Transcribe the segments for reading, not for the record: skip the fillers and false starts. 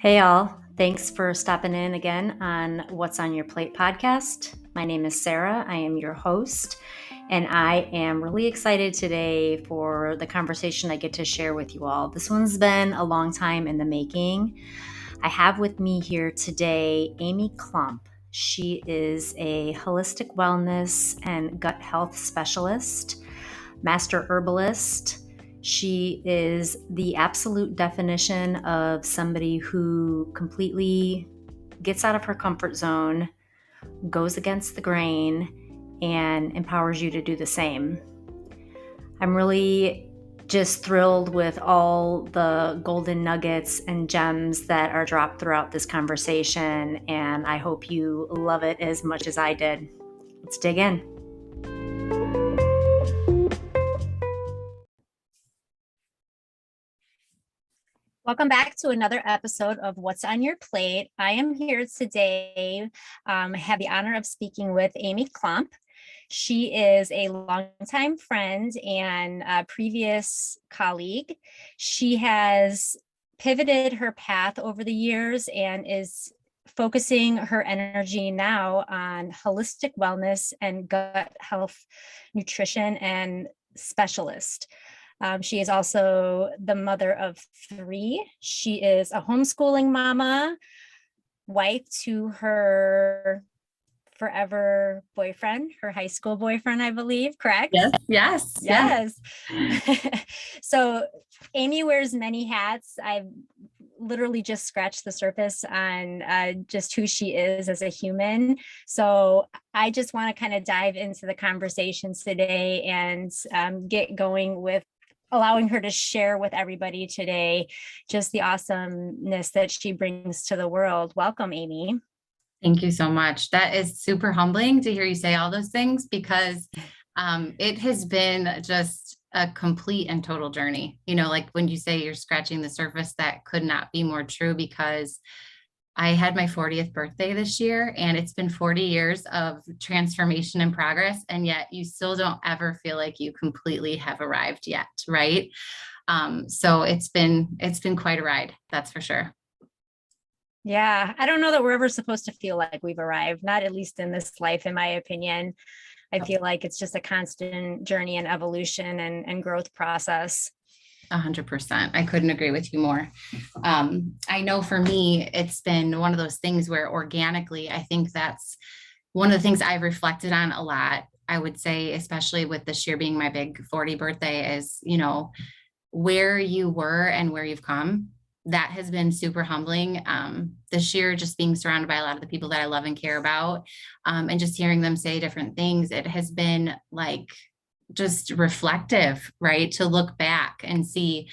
Hey, all. Thanks for stopping in again on What's on Your Plate podcast. My name is Sarah. I am your host, and I am really excited today for the conversation I get to share with you all. This one's been a long time in the making. I have with me here today Amy Klomp. She is a holistic wellness and gut health specialist, master herbalist. She is the absolute definition of somebody who completely gets out of her comfort zone, goes against the grain, and empowers you to do the same. I'm really just thrilled with all the golden nuggets and gems that are dropped throughout this conversation, and I hope you love it as much as I did. Let's dig in. Welcome back to another episode of What's on Your Plate. I am here today. I have the honor of speaking with Amy Klomp. She is a longtime friend and a previous colleague. She has pivoted her path over the years and is focusing her energy now on holistic wellness and gut health, nutrition, and specialist. She is also the mother of 3. She is a homeschooling mama, wife to her forever boyfriend, her high school boyfriend, I believe, correct? Yes. So Amy wears many hats. I've literally just scratched the surface on just who she is as a human. So I just want to kind of dive into the conversations today and get going with allowing her to share with everybody today just the awesomeness that she brings to the world. Welcome, Amy. Thank you so much. That is super humbling to hear you say all those things because it has been just a complete and total journey. You know, like when you say you're scratching the surface, that could not be more true because I had my 40th birthday this year and it's been 40 years of transformation and progress. And yet you still don't ever feel like you completely have arrived yet. Right. So it's been quite a ride. That's for sure. Yeah. I don't know that we're ever supposed to feel like we've arrived, not at least in this life, in my opinion. I feel like it's just a constant journey and evolution and growth process. 100%. I couldn't agree with you more. I know for me, it's been one of those things where organically, I think that's one of the things I've reflected on a lot. I would say, especially with this year being my big 40 birthday, is, you know, where you were and where you've come. That has been super humbling. This year, just being surrounded by a lot of the people that I love and care about, and just hearing them say different things, it has been like just reflective, right? To look back and see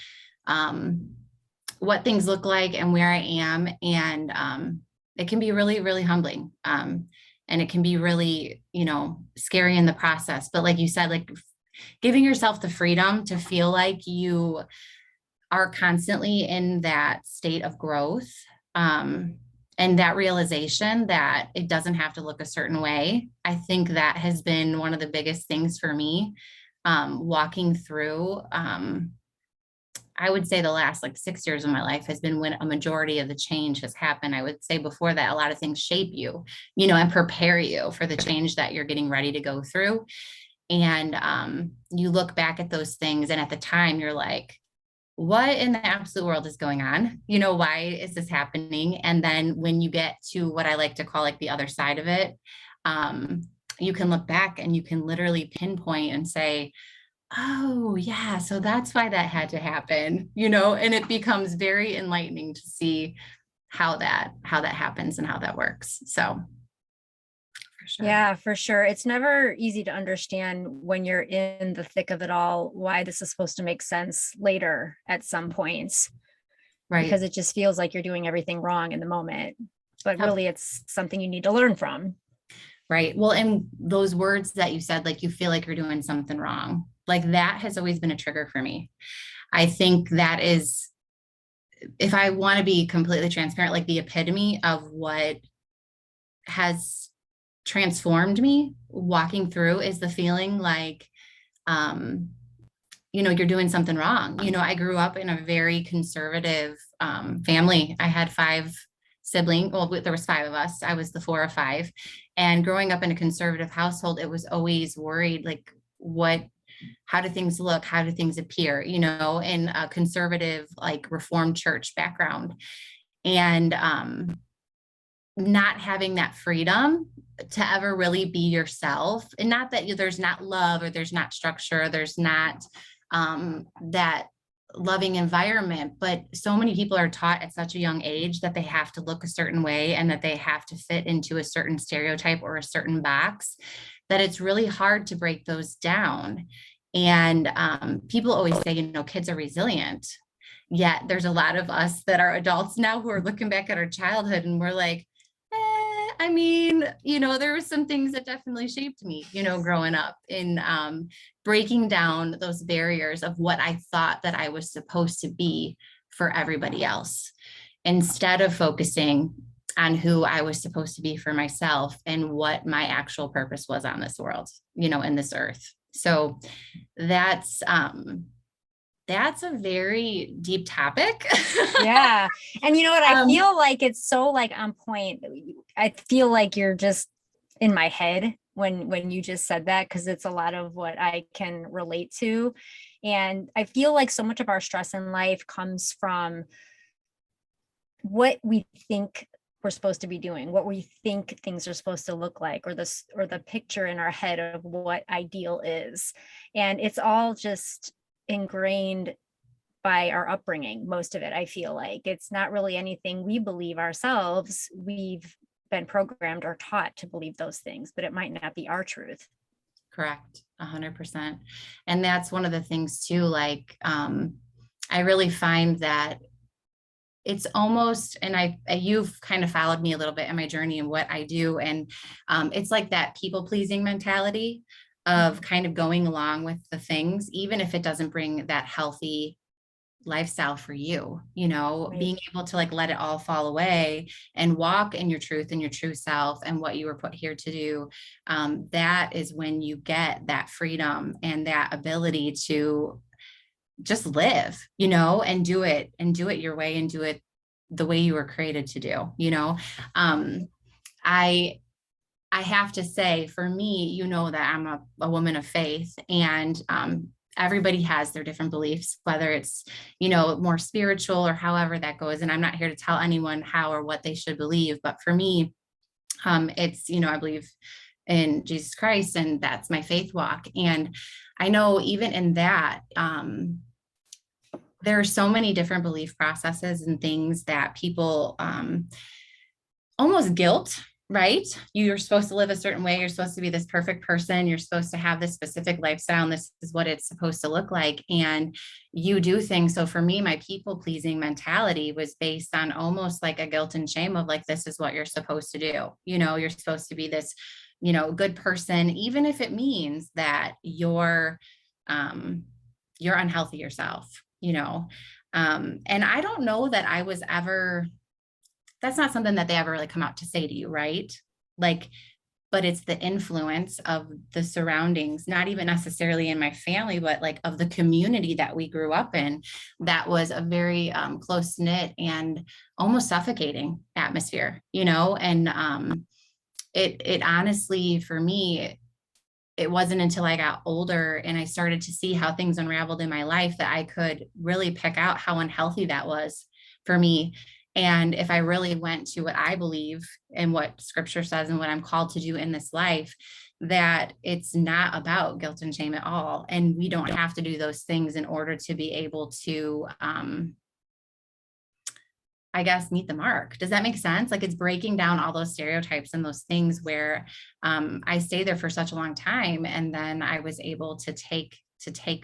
what things look like and where I am. And it can be really, really humbling. And it can be really, you know, scary in the process. But like you said, like giving yourself the freedom to feel like you are constantly in that state of growth. And that realization that it doesn't have to look a certain way. I think that has been one of the biggest things for me, walking through, I would say the last like 6 years of my life has been when a majority of the change has happened. I would say before that, a lot of things shape you, you know, and prepare you for the change that you're getting ready to go through. And you look back at those things and at the time you're like, what in the absolute world is going on? You know, why is this happening? And then when you get to what I like to call like the other side of it, you can look back and you can literally pinpoint and say, oh yeah, so that's why that had to happen, you know, and it becomes very enlightening to see how that happens and how that works. So for sure. Yeah, for sure. It's never easy to understand when you're in the thick of it all, why this is supposed to make sense later at some points. Right. Because it just feels like you're doing everything wrong in the moment, but really it's something you need to learn from. Right. Well, and those words that you said, like you feel like you're doing something wrong, like that has always been a trigger for me. I think that is, if I want to be completely transparent, like the epitome of what has transformed me walking through is the feeling like you're doing something wrong. I grew up in a very conservative family. I had 5 siblings. Well, there was 5 of us. I was the 4 of 5. And growing up in a conservative household, it was always worried, like, how do things look? How do things appear, in a conservative, like reformed church background. And not having that freedom to ever really be yourself. And not that there's not love, or there's not structure, there's not that loving environment, but so many people are taught at such a young age that they have to look a certain way and that they have to fit into a certain stereotype or a certain box, that it's really hard to break those down. And people always say, kids are resilient. Yet there's a lot of us that are adults now who are looking back at our childhood and we're like, I mean, there were some things that definitely shaped me, growing up in breaking down those barriers of what I thought that I was supposed to be for everybody else, instead of focusing on who I was supposed to be for myself and what my actual purpose was on this world, in this earth. So that's a very deep topic. Yeah. And you know what? I feel like it's so like on point. I feel like you're just in my head when you just said that, because it's a lot of what I can relate to. And I feel like so much of our stress in life comes from what we think we're supposed to be doing, what we think things are supposed to look like, or the picture in our head of what ideal is. And it's all just ingrained by our upbringing. Most of it, I feel like it's not really anything we believe ourselves. We've been programmed or taught to believe those things, but it might not be our truth. Correct. 100%. And that's one of the things too, like, I really find that it's almost, and you've kind of followed me a little bit in my journey and what I do. And it's like that people pleasing mentality of kind of going along with the things, even if it doesn't bring that healthy lifestyle for you, Right. Being able to like let it all fall away and walk in your truth and your true self and what you were put here to do. That is when you get that freedom and that ability to just live, and do it your way and do it the way you were created to do. I have to say, for me, that I'm a woman of faith, and everybody has their different beliefs, whether it's, more spiritual or however that goes. And I'm not here to tell anyone how or what they should believe. But for me, it's, I believe in Jesus Christ, and that's my faith walk. And I know even in that, there are so many different belief processes and things that people almost guilt, right? You're supposed to live a certain way. You're supposed to be this perfect person. You're supposed to have this specific lifestyle, and this is what it's supposed to look like. And you do things. So for me, my people pleasing mentality was based on almost like a guilt and shame of like, this is what you're supposed to do. You're supposed to be this, good person, even if it means that you're unhealthy yourself, and I don't know that I was ever, that's not something that they ever really come out to say to you, right? Like, but it's the influence of the surroundings, not even necessarily in my family, but like of the community that we grew up in, that was a very close knit and almost suffocating atmosphere, and it honestly, for me, it wasn't until I got older and I started to see how things unraveled in my life that I could really pick out how unhealthy that was for me. And if I really went to what I believe and what scripture says and what I'm called to do in this life, that it's not about guilt and shame at all. And we don't have to do those things in order to be able to, I guess, meet the mark. Does that make sense? Like, it's breaking down all those stereotypes and those things where I stayed there for such a long time. And then I was able to take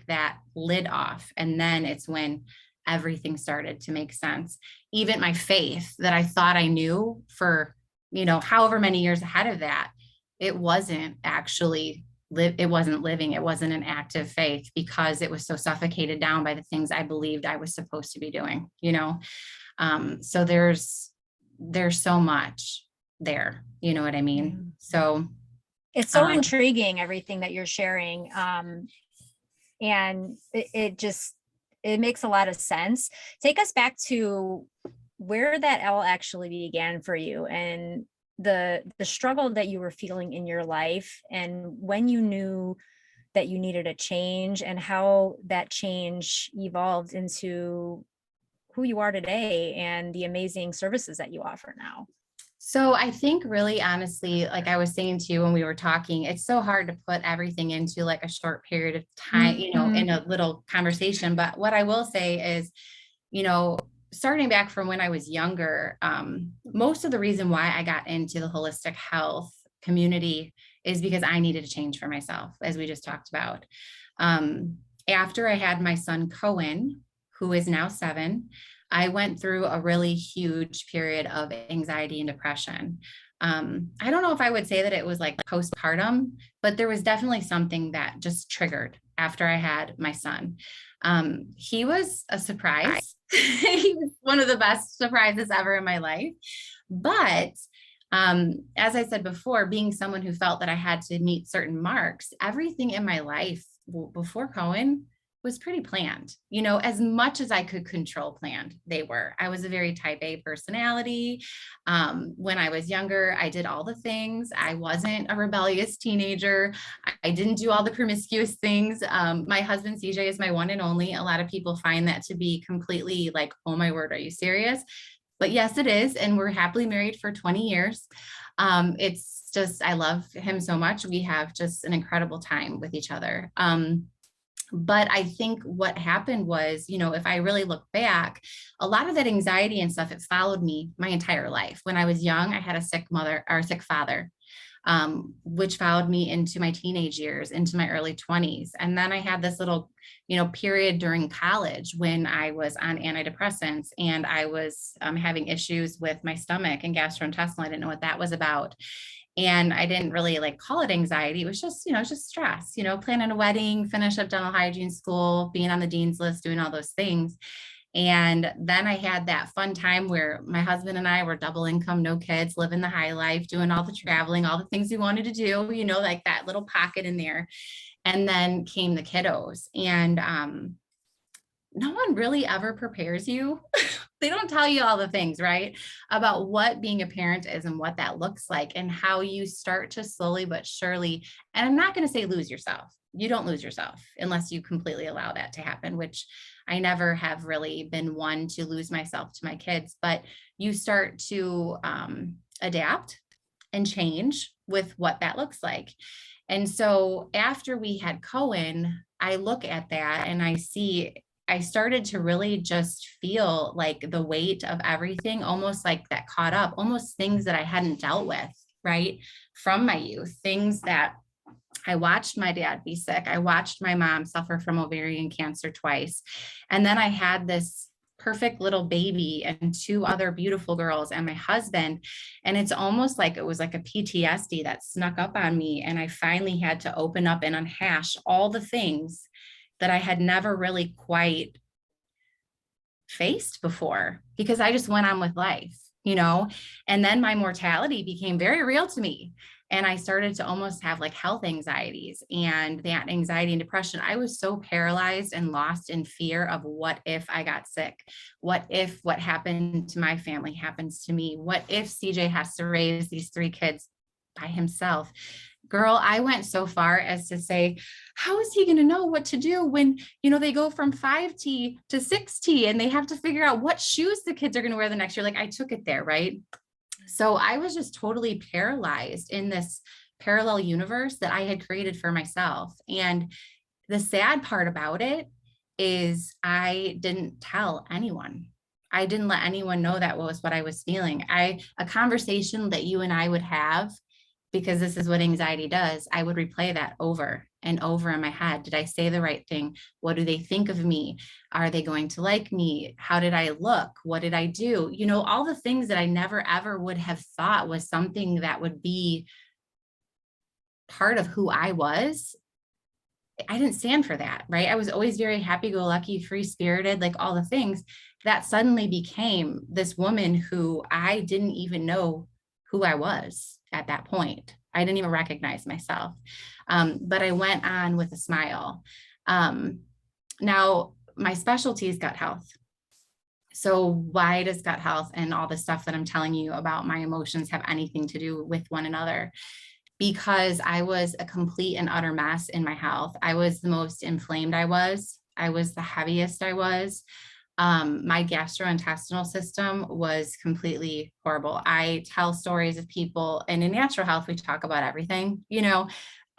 that lid off. And then it's when everything started to make sense. Even my faith that I thought I knew for, however many years ahead of that, it wasn't actually it wasn't living. It wasn't an active faith because it was so suffocated down by the things I believed I was supposed to be doing, so there's so much there, you know what I mean? So it's so intriguing, everything that you're sharing. And it makes a lot of sense. Take us back to where that all actually began for you, and the struggle that you were feeling in your life, and when you knew that you needed a change, and how that change evolved into who you are today and the amazing services that you offer now. So I think really honestly, like I was saying to you when we were talking, it's so hard to put everything into like a short period of time, in a little conversation. But what I will say is, starting back from when I was younger, most of the reason why I got into the holistic health community is because I needed a change for myself, as we just talked about. After I had my son Cohen, who is now 7, I went through a really huge period of anxiety and depression. I don't know if I would say that it was like postpartum, but there was definitely something that just triggered after I had my son. He was a surprise. He was one of the best surprises ever in my life. But as I said before, being someone who felt that I had to meet certain marks, everything in my life before Cohen was pretty planned, as much as I could control planned, they were. I was a very type A personality. When I was younger, I did all the things. I wasn't a rebellious teenager. I didn't do all the promiscuous things. My husband, CJ, is my one and only. A lot of people find that to be completely like, oh my word, are you serious? But yes, it is. And we're happily married for 20 years. It's just, I love him so much. We have just an incredible time with each other. But I think what happened was, if I really look back, a lot of that anxiety and stuff, it followed me my entire life. When I was young, I had a sick mother or sick father, which followed me into my teenage years, into my early 20s. And then I had this little, period during college when I was on antidepressants, and I was having issues with my stomach and gastrointestinal. I didn't know what that was about. And I didn't really like call it anxiety. It was just, just stress, planning a wedding, finish up dental hygiene school, being on the dean's list, doing all those things. And then I had that fun time where my husband and I were double income, no kids, living the high life, doing all the traveling, all the things we wanted to do, like that little pocket in there. And then came the kiddos, and no one really ever prepares you. They don't tell you all the things, right? About what being a parent is and what that looks like, and how you start to slowly but surely, and I'm not going to say lose yourself. You don't lose yourself unless you completely allow that to happen, which I never have really been one to lose myself to my kids, but you start to adapt and change with what that looks like. And so after we had Cohen, I look at that and I started to really just feel like the weight of everything, almost like that caught up, almost things that I hadn't dealt with, right? From my youth, things that I watched my dad be sick. I watched my mom suffer from ovarian cancer twice. And then I had this perfect little baby and 2 other beautiful girls and my husband. And it's almost like it was like a PTSD that snuck up on me. And I finally had to open up and unhash all the things that I had never really quite faced before, because I just went on with life, and then my mortality became very real to me. And I started to almost have like health anxieties, and that anxiety and depression. I was so paralyzed and lost in fear of what if I got sick? What if what happened to my family happens to me? What if CJ has to raise these 3 kids by himself? Girl, I went so far as to say, how is he going to know what to do when, they go from 5T to 6T and they have to figure out what shoes the kids are going to wear the next year? Like, I took it there, right? So I was just totally paralyzed in this parallel universe that I had created for myself. And the sad part about it is I didn't tell anyone. I didn't let anyone know that was what I was feeling. A conversation that you and I would have, because this is what anxiety does, I would replay that over and over in my head. Did I say the right thing? What do they think of me? Are they going to like me? How did I look? What did I do? All the things that I never, ever would have thought was something that would be part of who I was. I didn't stand for that, right? I was always very happy-go-lucky, free-spirited, like all the things. That suddenly became this woman who I didn't even know who I was at that point. I didn't even recognize myself. But I went on with a smile. Now my specialty is gut health. So why does gut health and all the stuff that I'm telling you about my emotions have anything to do with one another? Because I was a complete and utter mess in my health. I was the most inflamed I was. I was the heaviest I was. My gastrointestinal system was completely horrible. I tell stories of people, and in natural health, we talk about everything,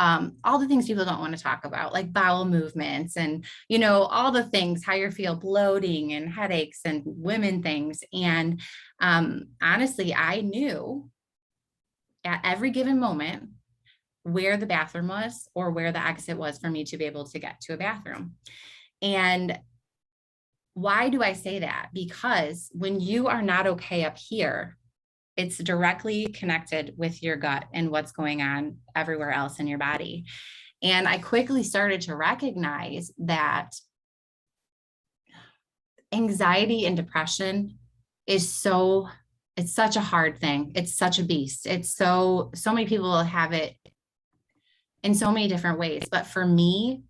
all the things people don't want to talk about, like bowel movements and, all the things, how you feel, bloating and headaches and women things. And honestly, I knew at every given moment where the bathroom was or where the exit was for me to be able to get to a bathroom. And why do I say that? Because when you are not okay up here, it's directly connected with your gut and what's going on everywhere else in your body. And I quickly started to recognize that anxiety and depression is it's such a hard thing. It's such a beast. It's so many people have it in so many different ways. But for me,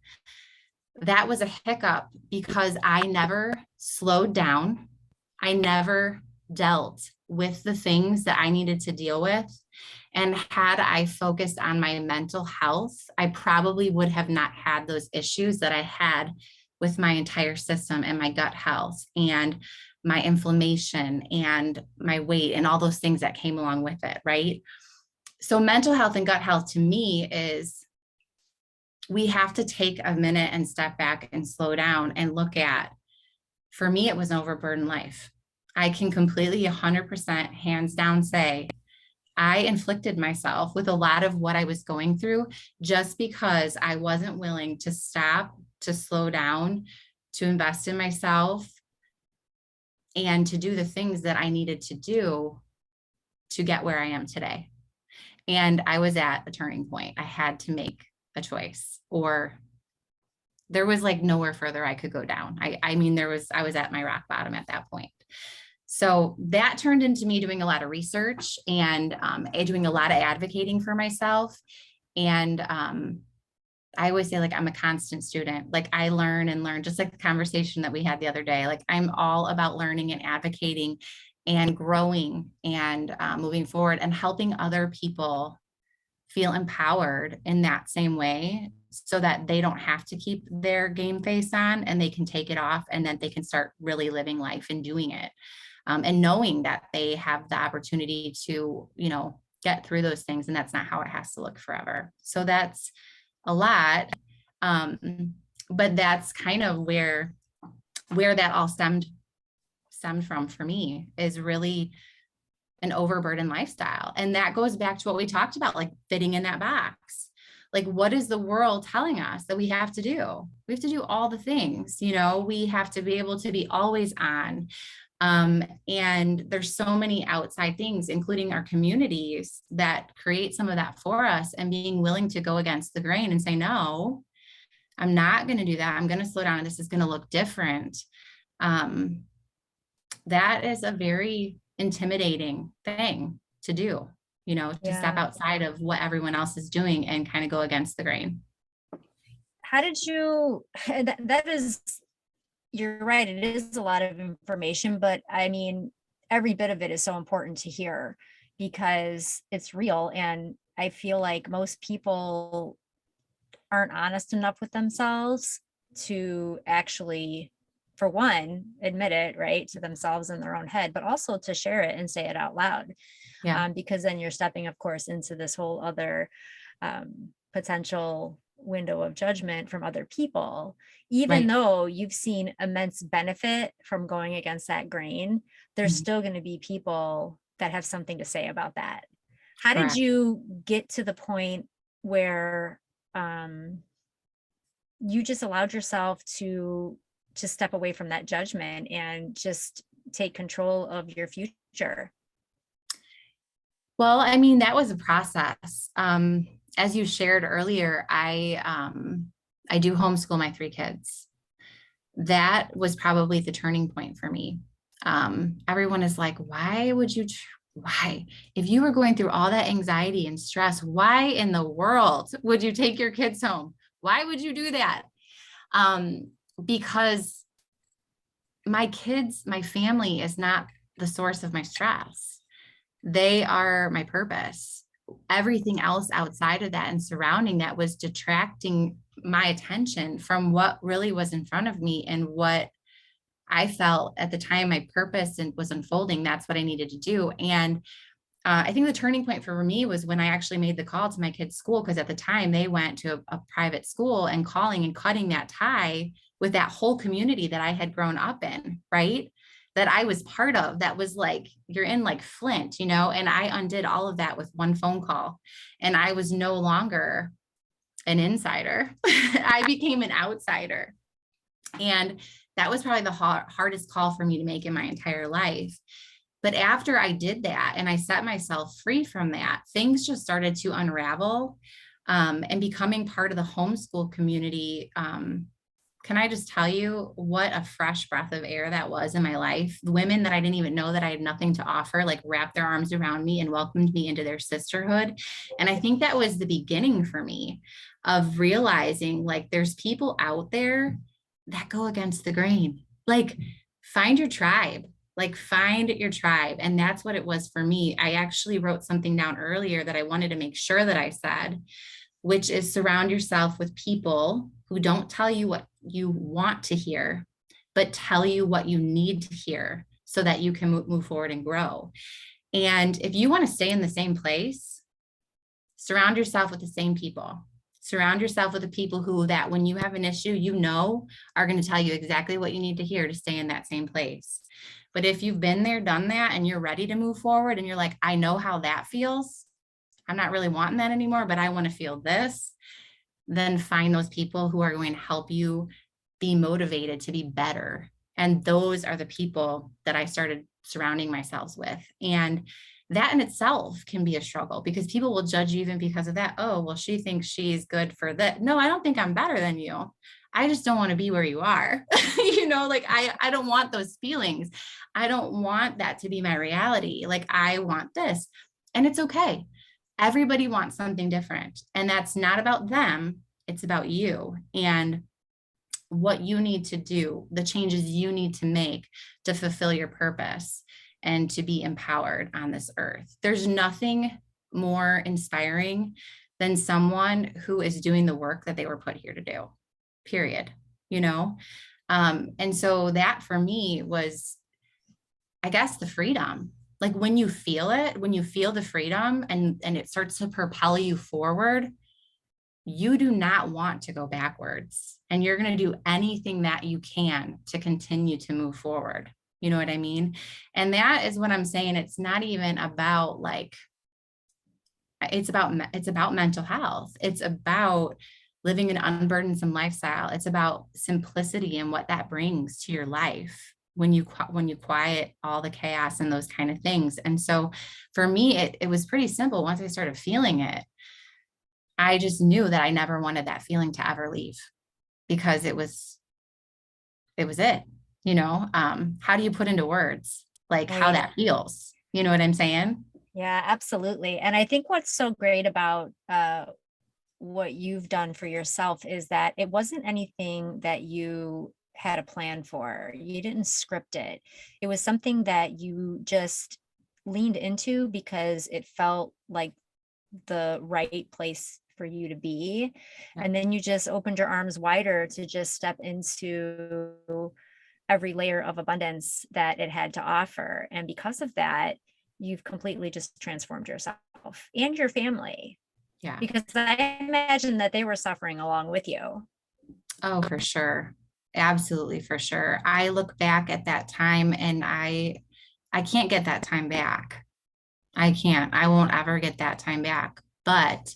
that was a hiccup because I never slowed down. I never dealt with the things that I needed to deal with. And had I focused on my mental health, I probably would have not had those issues that I had with my entire system and my gut health and my inflammation and my weight and all those things that came along with it, right? So mental health and gut health to me is we have to take a minute and step back and slow down and look at, for me, it was an overburdened life. I can completely 100% hands down say I inflicted myself with a lot of what I was going through just because I wasn't willing to stop, to slow down, to invest in myself, and to do the things that I needed to do to get where I am today. And I was at a turning point. I had to make a choice, or there was like nowhere further I could go down. I was at my rock bottom at that point. So that turned into me doing a lot of research and doing a lot of advocating for myself. And I always say, like, I'm a constant student. Like, I learn and learn, just like the conversation that we had the other day. Like, I'm all about learning and advocating and growing and moving forward and helping other people feel empowered in that same way so that they don't have to keep their game face on and they can take it off and then they can start really living life and doing it. And knowing that they have the opportunity to, get through those things, and that's not how it has to look forever. So that's a lot. But that's kind of where that all stemmed from for me, is really an overburdened lifestyle. And that goes back to what we talked about, like fitting in that box. Like, what is the world telling us that we have to do? We have to do all the things, we have to be able to be always on. And there's so many outside things, including our communities, that create some of that for us, and being willing to go against the grain and say, no, I'm not going to do that. I'm going to slow down and this is going to look different. That is a very intimidating thing to do, to step outside of what everyone else is doing and kind of go against the grain. How did you, that is, you're right. It is a lot of information, but I mean, every bit of it is so important to hear because it's real. And I feel like most people aren't honest enough with themselves to actually, for one, admit it, right, to themselves in their own head, but also to share it and say it out loud. Because then you're stepping, of course, into this whole other potential window of judgment from other people. Even though you've seen immense benefit from going against that grain, there's still going to be people that have something to say about that. How did you get to the point where you just allowed yourself to step away from that judgment and just take control of your future? Well, I mean, that was a process. As you shared earlier, I do homeschool my 3 kids. That was probably the turning point for me. Everyone is like, why would you, why? If you were going through all that anxiety and stress, why in the world would you take your kids home? Why would you do that? Because my kids, my family is not the source of my stress. They are my purpose. Everything else outside of that and surrounding that was detracting my attention from what really was in front of me and what I felt at the time my purpose and was unfolding. That's what I needed to do. And I think the turning point for me was when I actually made the call to my kids' school, because at the time they went to a private school, and calling and cutting that tie with that whole community that I had grown up in, right? That I was part of, that was like, you're in like Flint, and I undid all of that with one phone call. And I was no longer an insider. I became an outsider. And that was probably the hardest call for me to make in my entire life. But after I did that and I set myself free from that, things just started to unravel. And becoming part of the homeschool community, can I just tell you what a fresh breath of air that was in my life? The women that I didn't even know that I had nothing to offer, like wrapped their arms around me and welcomed me into their sisterhood. And I think that was the beginning for me of realizing like there's people out there that go against the grain. Like find your tribe. Like find your tribe. And that's what it was for me. I actually wrote something down earlier that I wanted to make sure that I said, which is surround yourself with people who don't tell you what you want to hear, but tell you what you need to hear so that you can move forward and grow. And if you want to stay in the same place, surround yourself with the same people. Surround yourself with the people who that when you have an issue, are going to tell you exactly what you need to hear to stay in that same place. But if you've been there, done that, and you're ready to move forward and you're like, I know how that feels. I'm not really wanting that anymore, but I want to feel this. Then find those people who are going to help you be motivated to be better. And those are the people that I started surrounding myself with. And that in itself can be a struggle because people will judge you even because of that. Oh, well, she thinks she's good for that. No, I don't think I'm better than you. I just don't want to be where you are. Like I don't want those feelings. I don't want that to be my reality. Like I want this, and it's okay. Everybody wants something different, and that's not about them. It's about you and what you need to do, the changes you need to make to fulfill your purpose and to be empowered on this earth. There's nothing more inspiring than someone who is doing the work that they were put here to do, period. And so that for me was, I guess, the freedom. Like when you feel it, when you feel the freedom and it starts to propel you forward, you do not want to go backwards, and you're going to do anything that you can to continue to move forward. You know what I mean? And that is what I'm saying. It's not even about it's about mental health. It's about living an unburdensome lifestyle. It's about simplicity and what that brings to your life when you quiet all the chaos and those kind of things. And so for me, it was pretty simple. Once I started feeling it, I just knew that I never wanted that feeling to ever leave because it was it. How do you put into words like how that feels? You know what I'm saying? Yeah, absolutely. And I think what's so great about what you've done for yourself is that it wasn't anything that you had a plan for. You didn't script it. It was something that you just leaned into because it felt like the right place for you to be. Yeah. And then you just opened your arms wider to just step into every layer of abundance that it had to offer. And because of that, you've completely just transformed yourself and your family. Yeah. Because I imagine that they were suffering along with you. Oh, for sure. Absolutely. For sure. I look back at that time and I can't get that time back. I can't. I won't ever get that time back. But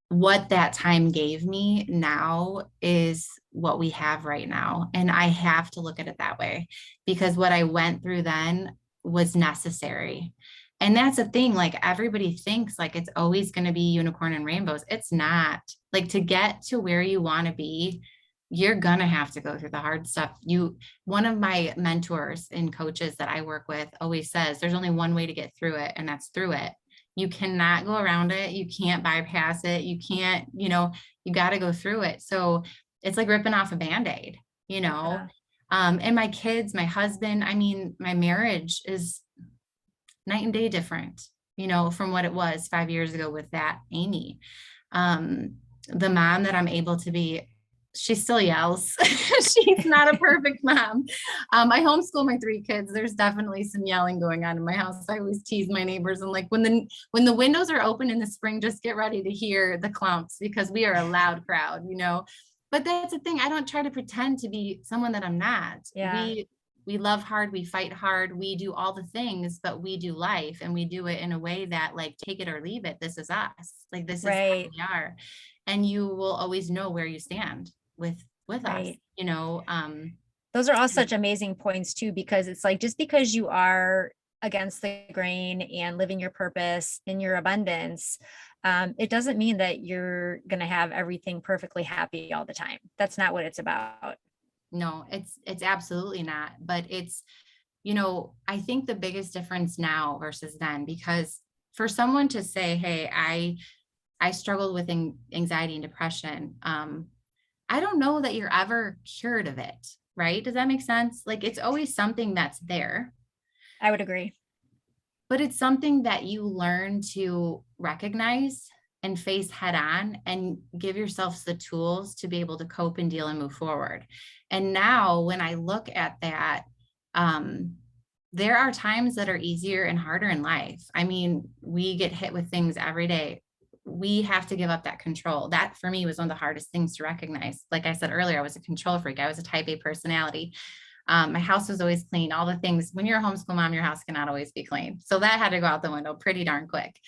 what that time gave me now is what we have right now. And I have to look at it that way because what I went through then was necessary. And that's the thing, like everybody thinks like it's always going to be unicorn and rainbows. It's not. Like to get to where you want to be, you're going to have to go through the hard stuff. One of my mentors and coaches that I work with always says there's only one way to get through it, and that's through it. You cannot go around it. You can't bypass it. You can't, you got to go through it. So it's like ripping off a Band-Aid, you know? Yeah. And my kids, my husband, I mean, my marriage is night and day different, you know, from what it was 5 years ago with that Amy. The mom that I'm able to be, she still yells. She's not a perfect mom. I homeschool my 3 kids. There's definitely some yelling going on in my house. I always tease my neighbors and like when the windows are open in the spring, just get ready to hear the Klomps because we are a loud crowd, you know. But that's the thing. I don't try to pretend to be someone that I'm not. Yeah. We love hard, we fight hard, we do all the things, but we do life and we do it in a way that like take it or leave it. This is us. Like this is how Right. we are. And you will always know where you stand with us, Right. you know. Those are all such amazing points too, because it's like, just because you are against the grain and living your purpose in your abundance, it doesn't mean that you're going to have everything perfectly happy all the time. That's not what it's about. No, it's absolutely not. But it's, you know, I think the biggest difference now versus then, because for someone to say, hey, I struggled with anxiety and depression. I don't know that you're ever cured of it, right? Does that make sense? Like it's always something that's there, I would agree. but it's something that you learn to recognize and face head on and give yourself the tools to be able to cope and deal and move forward. And now when I look at that, there are times that are easier and harder in life. I mean, we get hit with things every day. We have to give up that control. That for me was one of the hardest things to recognize. Like I said earlier, I was a control freak. I was a type A personality. My house was always clean, all the things. When you're a homeschool mom, your house cannot always be clean. So that had to go out the window pretty darn quick.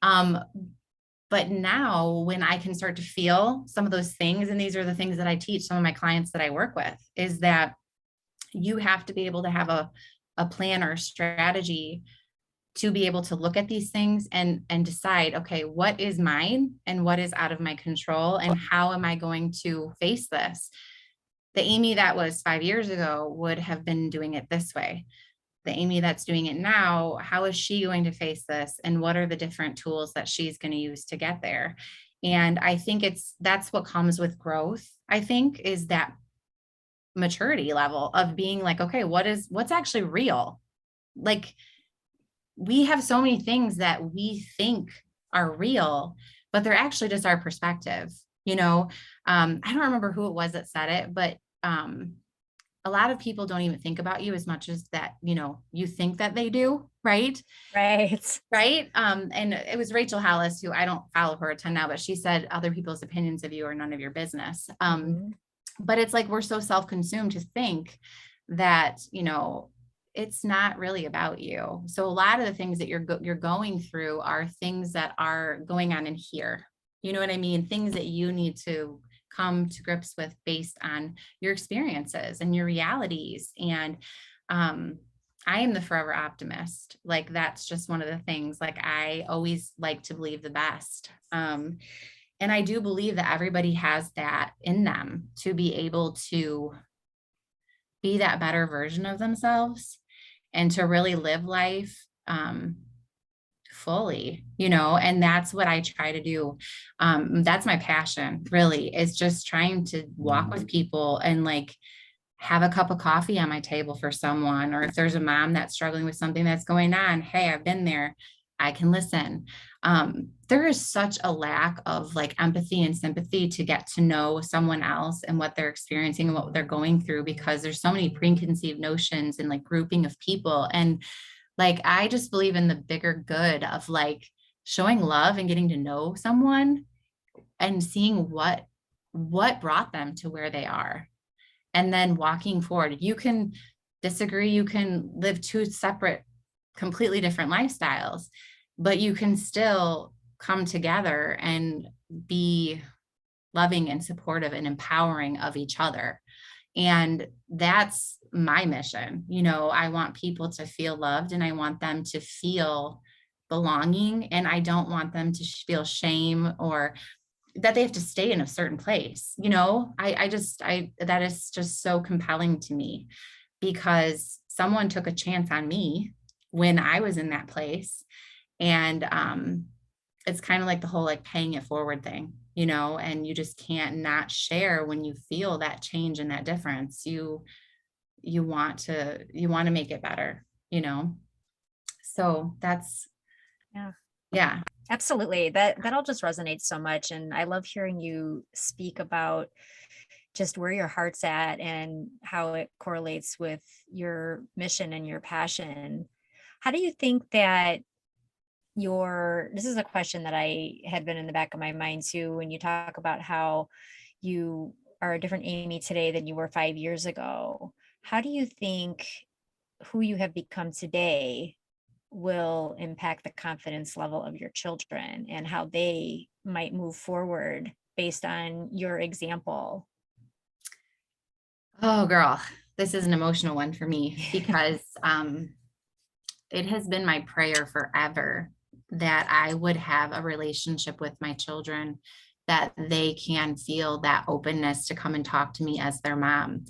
But now when I can start to feel some of those things, and these are the things that I teach some of my clients that I work with, is that you have to be able to have a plan or a strategy to be able to look at these things and decide, okay, what is mine and what is out of my control and how am I going to face this? The Amy that was 5 years ago would have been doing it this way. The Amy that's doing it now, how is she going to face this? And what are the different tools that she's going to use to get there? And I think that's what comes with growth, I think, is that maturity level of being like, okay, what's actually real? Like we have so many things that we think are real, but they're actually just our perspective. You know, I don't remember who it was that said it, but a lot of people don't even think about you as much as that, you know, you think that they do. Right. Right. Right. And it was Rachel Hollis, who I don't follow her a ton now, but she said other people's opinions of you are none of your business. But it's like, we're so self-consumed to think that, you know, it's not really about you. So a lot of the things that you're going through are things that are going on in here. You know what I mean? Things that you need to come to grips with based on your experiences and your realities. And I am the forever optimist. Like that's just one of the things. Like I always like to believe the best. And I do believe that everybody has that in them to be able to be that better version of themselves and to really live life fully, you know, and that's what I try to do. That's my passion, really, is just trying to walk with people and like have a cup of coffee on my table for someone, or if there's a mom that's struggling with something that's going on, hey, I've been there, I can listen. There is such a lack of like empathy and sympathy to get to know someone else and what they're experiencing and what they're going through, because there's so many preconceived notions and like grouping of people. And like, I just believe in the bigger good of like showing love and getting to know someone and seeing what brought them to where they are. And then walking forward, you can disagree, you can live two separate, completely different lifestyles, but you can still come together and be loving and supportive and empowering of each other. And that's my mission. You know, I want people to feel loved and I want them to feel belonging. And I don't want them to feel shame or that they have to stay in a certain place. You know, that is just so compelling to me because someone took a chance on me when I was in that place. And it's kind of like the whole like paying it forward thing. and you just can't not share when you feel that change and that difference. You want to make it better, so that's, Yeah. yeah. Absolutely. That all just resonates so much. And I love hearing you speak about just where your heart's at and how it correlates with your mission and your passion. How do you think that this is a question that I had been in the back of my mind too, when you talk about how you are a different Amy today than you were 5 years ago. How do you think who you have become today will impact the confidence level of your children and how they might move forward based on your example? Oh, girl, this is an emotional one for me because it has been my prayer forever that I would have a relationship with my children, that they can feel that openness to come and talk to me as their mom.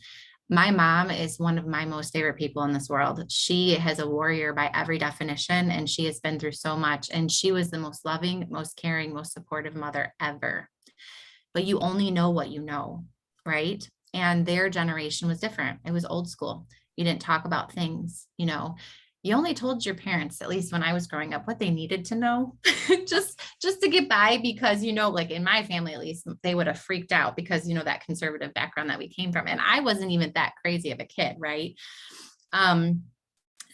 My mom is one of my most favorite people in this world. She is a warrior by every definition, and she has been through so much. And she was the most loving, most caring, most supportive mother ever. But you only know what you know, right? And their generation was different. It was old school. You didn't talk about things, you only told your parents, at least when I was growing up, what they needed to know, just to get by, because like in my family, at least, they would have freaked out because that conservative background that we came from, and I wasn't even that crazy of a kid, right?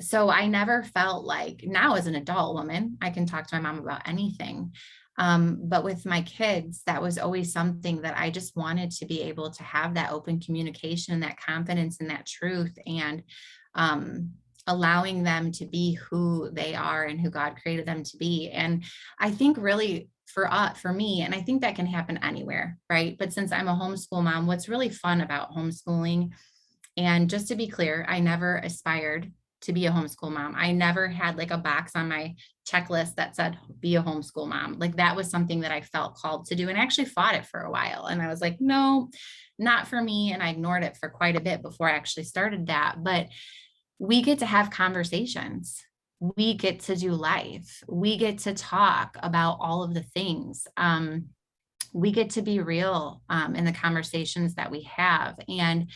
So I never felt like, now as an adult woman, I can talk to my mom about anything. But with my kids, that was always something that I just wanted to be able to have, that open communication, that confidence and that truth, and allowing them to be who they are and who God created them to be. And I think really for me, and I think that can happen anywhere, right? But since I'm a homeschool mom, what's really fun about homeschooling, and just to be clear, I never aspired to be a homeschool mom. I never had like a box on my checklist that said, be a homeschool mom. Like that was something that I felt called to do, and I actually fought it for a while. And I was like, no, not for me. And I ignored it for quite a bit before I actually started that. But we get to have conversations. We get to do life. We get to talk about all of the things. We get to be real in the conversations that we have. And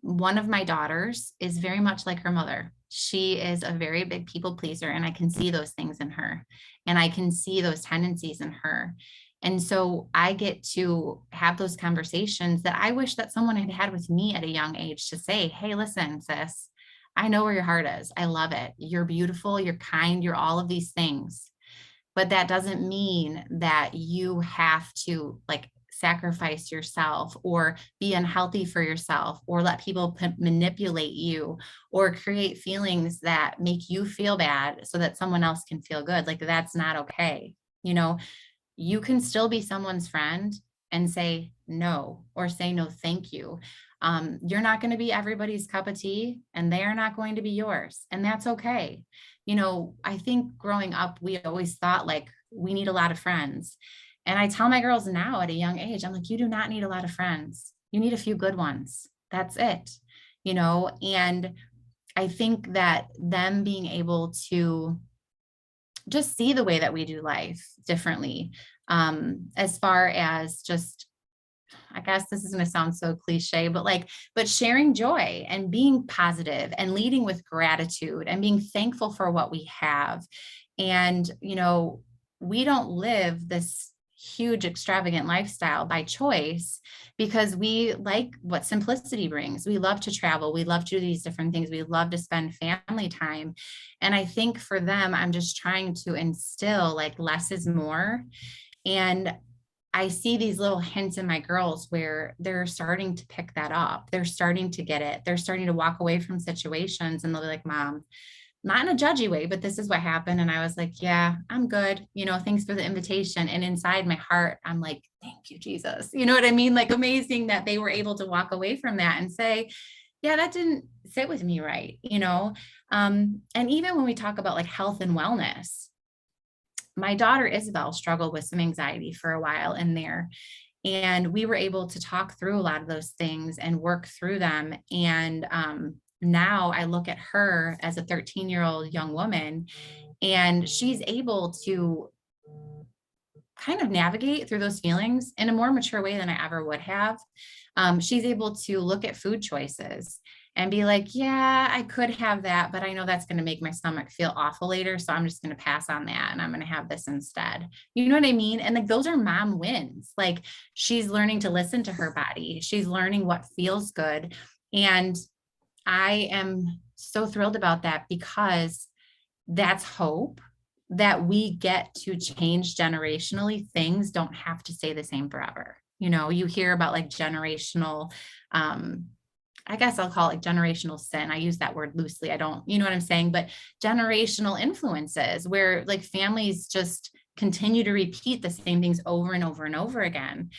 one of my daughters is very much like her mother. She is a very big people pleaser, and I can see those things in her, and I can see those tendencies in her. And so I get to have those conversations that I wish that someone had had with me at a young age, to say, hey, listen, sis, I know where your heart is. I love it. You're beautiful. You're kind. You're all of these things. But that doesn't mean that you have to like sacrifice yourself or be unhealthy for yourself or let people manipulate you or create feelings that make you feel bad so that someone else can feel good. Like that's not okay. You can still be someone's friend and say no, or say no, thank you. You're not going to be everybody's cup of tea, and they are not going to be yours. And that's okay. I think growing up, we always thought like we need a lot of friends. And I tell my girls now at a young age, I'm like, you do not need a lot of friends. You need a few good ones. That's it. And I think that them being able to just see the way that we do life differently, as far as just, I guess this is going to sound so cliche, but sharing joy and being positive and leading with gratitude and being thankful for what we have. And, we don't live this huge extravagant lifestyle by choice, because we like what simplicity brings. We love to travel. We love to do these different things. We love to spend family time. And I think for them, I'm just trying to instill like less is more. And I see these little hints in my girls where they're starting to pick that up. They're starting to get it. They're starting to walk away from situations, and they'll be like, Mom, not in a judgy way, but this is what happened. And I was like, yeah, I'm good. Thanks for the invitation. And inside my heart, I'm like, thank you, Jesus. You know what I mean? Like amazing that they were able to walk away from that and say, yeah, that didn't sit with me right. And even when we talk about like health and wellness, my daughter Isabel struggled with some anxiety for a while in there. And we were able to talk through a lot of those things and work through them. And now I look at her as a 13-year-old young woman, and she's able to kind of navigate through those feelings in a more mature way than I ever would have. She's able to look at food choices and be like, yeah, I could have that, but I know that's going to make my stomach feel awful later. So I'm just going to pass on that and I'm going to have this instead. You know what I mean? And like, those are mom wins. Like, she's learning to listen to her body. She's learning what feels good. And I am so thrilled about that, because that's hope that we get to change generationally. Things don't have to stay the same forever. You know, you hear about like generational, I guess I'll call it generational sin. I use that word loosely. I don't, you know what I'm saying? But generational influences where like families just continue to repeat the same things over and over and over again.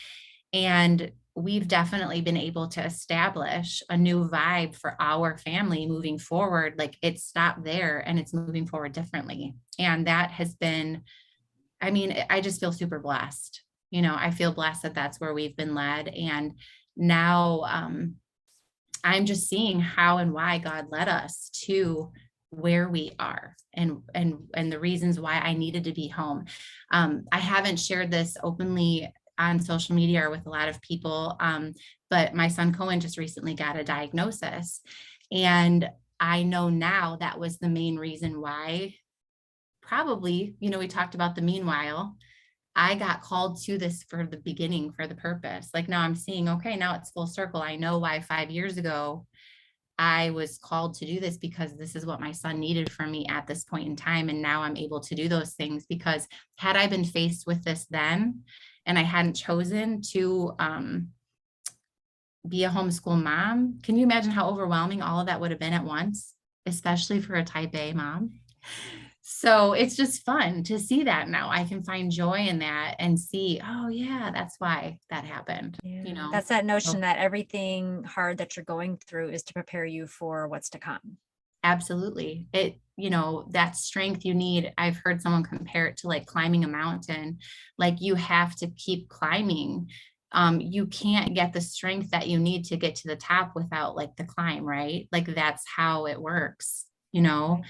And we've definitely been able to establish a new vibe for our family moving forward. Like, it stopped there and it's moving forward differently. And that has been, I mean, I just feel super blessed. You know, I feel blessed that that's where we've been led. And now I'm just seeing how and why God led us to where we are, and the reasons why I needed to be home. I haven't shared this openly on social media or with a lot of people. But my son Cohen just recently got a diagnosis. And I know now that was the main reason why, probably, you know, we talked about the meanwhile, I got called to this for the beginning, for the purpose. Like, now I'm seeing, okay, now it's full circle. I know why 5 years ago I was called to do this, because this is what my son needed from me at this point in time. And now I'm able to do those things, because had I been faced with this then, and I hadn't chosen to be a homeschool mom, can you imagine how overwhelming all of that would have been at once, especially for a type A mom? So it's just fun to see that now. I can find joy in that and see, oh yeah, that's why that happened. Yeah, You know, that's that notion so, that everything hard that you're going through is to prepare you for what's to come. absolutely. It, you know, that strength you need. I've heard someone compare it to like climbing a mountain. Like, you have to keep climbing. You can't get the strength that you need to get to the top without like the climb, right? Like, that's how it works, you know?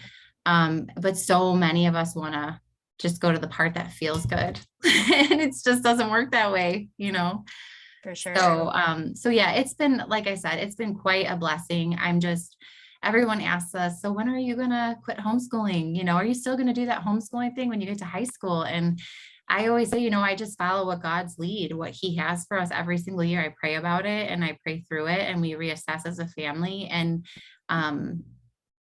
But so many of us want to just go to the part that feels good. And it just doesn't work that way, you know? For sure. So yeah, it's been, like I said, it's been quite a blessing. Everyone asks us, so when are you going to quit homeschooling? You know, are you still going to do that homeschooling thing when you get to high school? And I always say, you know, I just follow what God's lead, what he has for us every single year. I pray about it and I pray through it, and we reassess as a family. And,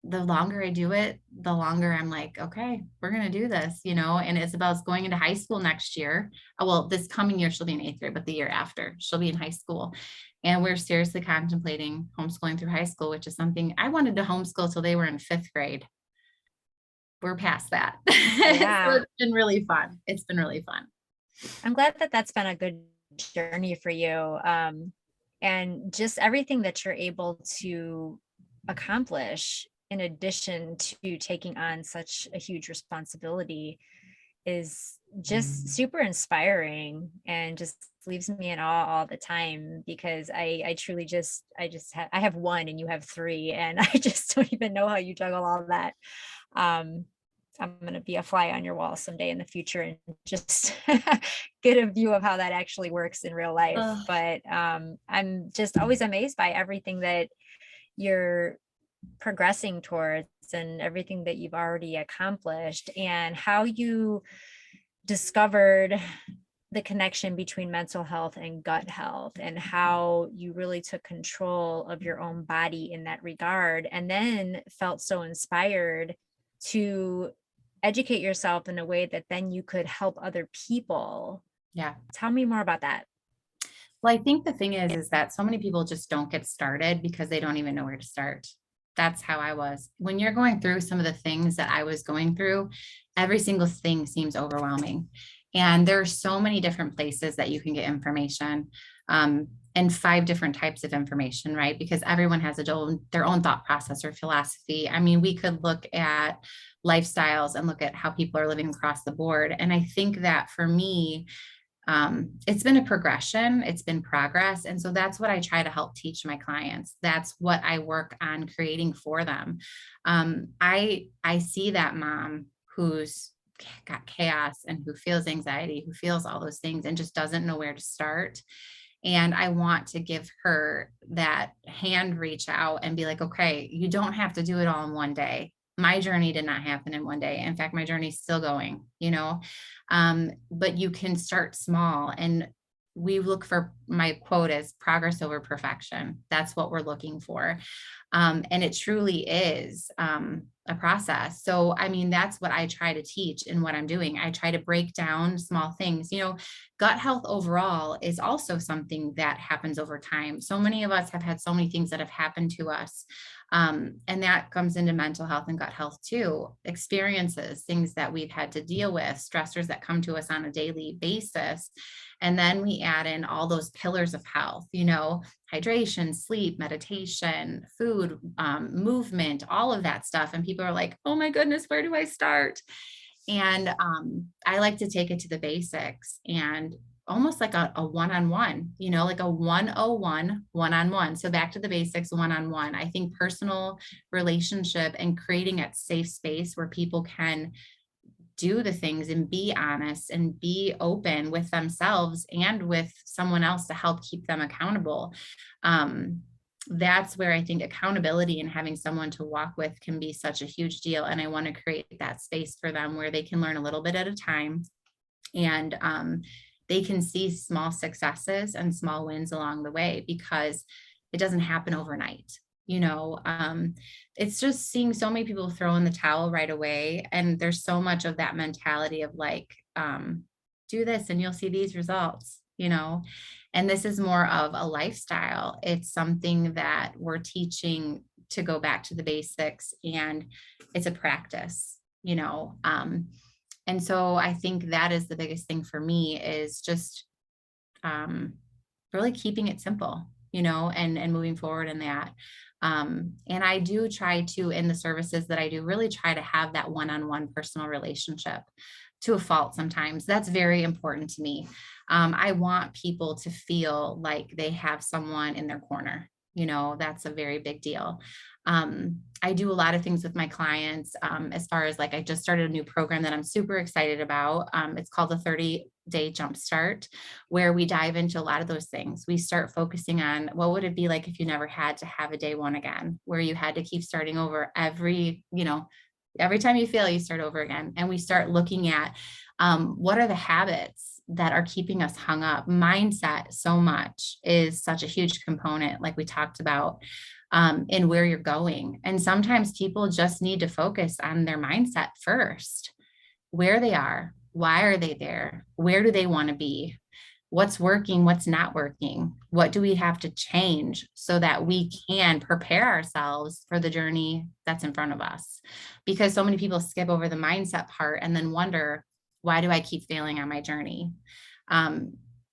the longer I do it, the longer I'm like, okay, we're going to do this, you know. And Isabel's going into high school next year. Well, this coming year, she'll be in 8th grade, but the year after, she'll be in high school. And we're seriously contemplating homeschooling through high school, which is something I wanted to homeschool till they were in 5th grade. We're past that. Yeah. So it's been really fun. It's been really fun. I'm glad that that's been a good journey for you. And just everything that you're able to accomplish in addition to taking on such a huge responsibility is just super inspiring, and just leaves me in awe all the time, because I truly I have one and you have three, and I just don't even know how you juggle all that. I'm going to be a fly on your wall someday in the future and just get a view of how that actually works in real life. But I'm just always amazed by everything that you're progressing towards and everything that you've already accomplished, and how you discovered the connection between mental health and gut health, and how you really took control of your own body in that regard, and then felt so inspired to educate yourself in a way that then you could help other people. Yeah. Tell me more about that. Well, I think the thing is that so many people just don't get started because they don't even know where to start. That's how I was. When you're going through some of the things that I was going through, every single thing seems overwhelming. And there are so many different places that you can get information, and 5 different types of information, right? Because everyone has their own thought process or philosophy. I mean, we could look at lifestyles and look at how people are living across the board. And I think that for me, it's been a progression, it's been progress. And so that's what I try to help teach my clients. That's what I work on creating for them. I see that mom who's got chaos and who feels anxiety, who feels all those things and just doesn't know where to start. And I want to give her that hand reach out and be like, okay, you don't have to do it all in one day. My journey did not happen in one day. In fact, my journey's still going, but you can start small. And we look for, my quote is progress over perfection. That's what we're looking for. And it truly is a process. So, I mean, that's what I try to teach in what I'm doing. I try to break down small things. Gut health overall is also something that happens over time. So many of us have had so many things that have happened to us. And that comes into mental health and gut health too. Experiences, things that we've had to deal with, stressors that come to us on a daily basis. And then we add in all those pillars of health, hydration, sleep, meditation, food, movement, all of that stuff. And people are like, oh my goodness, where do I start? And I like to take it to the basics and almost like a one-on-one, like a 101 one-on-one. So back to the basics, one-on-one. I think personal relationship and creating a safe space where people can do the things and be honest and be open with themselves and with someone else to help keep them accountable. That's where I think accountability and having someone to walk with can be such a huge deal. And I want to create that space for them where they can learn a little bit at a time, and they can see small successes and small wins along the way, because it doesn't happen overnight. It's just seeing so many people throw in the towel right away. And there's so much of that mentality of like, do this and you'll see these results, and this is more of a lifestyle. It's something that we're teaching to go back to the basics, and it's a practice, and so I think that is the biggest thing for me, is just really keeping it simple, and moving forward in that. And I do try to, in the services that I do, really try to have that one-on-one personal relationship, to a fault sometimes. That's very important to me. I want people to feel like they have someone in their corner. That's a very big deal. I do a lot of things with my clients, as far as like, I just started a new program that I'm super excited about. It's called the 30-day Jumpstart, where we dive into a lot of those things. We start focusing on what would it be like if you never had to have a day one again, where you had to keep starting over every time you fail, you start over again. And we start looking at what are the habits that are keeping us hung up. Mindset so much is such a huge component, like we talked about, in where you're going. And sometimes people just need to focus on their mindset first, where they are, why are they there, where do they want to be, what's working, what's not working, what do we have to change so that we can prepare ourselves for the journey that's in front of us. Because so many people skip over the mindset part and then wonder, why do I keep failing on my journey?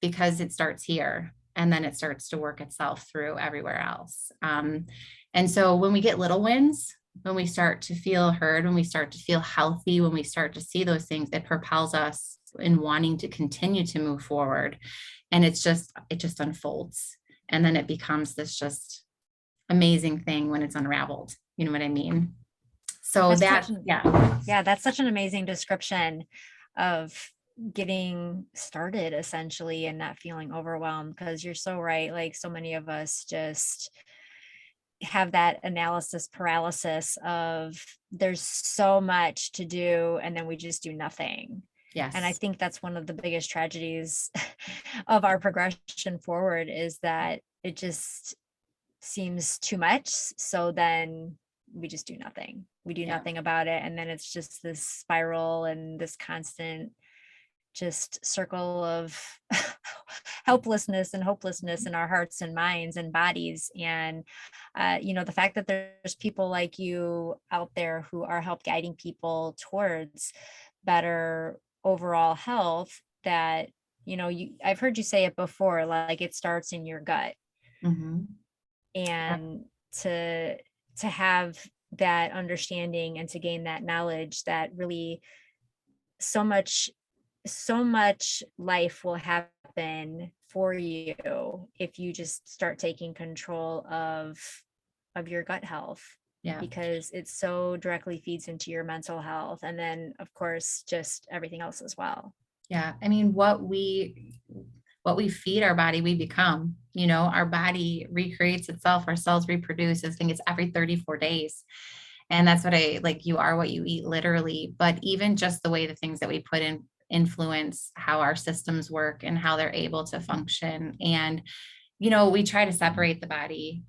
Because it starts here, and then it starts to work itself through everywhere else. And so when we get little wins, when we start to feel heard, when we start to feel healthy, when we start to see those things, it propels us in wanting to continue to move forward. And it just unfolds. And then it becomes this just amazing thing when it's unraveled. You know what I mean? So that's such an amazing description of getting started, essentially, and not feeling overwhelmed, because you're so right. Like, so many of us just have that analysis paralysis of, there's so much to do and then we just do nothing. Yes. And I think that's one of the biggest tragedies of our progression forward, is that it just seems too much. So then we just do nothing. We do nothing about it. And then it's just this spiral and this constant just circle of helplessness and hopelessness in our hearts and minds and bodies. And, the fact that there's people like you out there who are help guiding people towards better overall health, that, I've heard you say it before, like, it starts in your gut. Mm-hmm. And to have that understanding and to gain that knowledge, that really so much life will happen for you if you just start taking control of your gut health. Yeah. because it so directly feeds into your mental health. And then of course, just everything else as well. Yeah. I mean, what we feed our body, we become, our body recreates itself, our cells reproduce. I think it's every 34 days. And that's what you are what you eat, literally. But even just the way the things that we put in influence how our systems work and how they're able to function. And, we try to separate the body.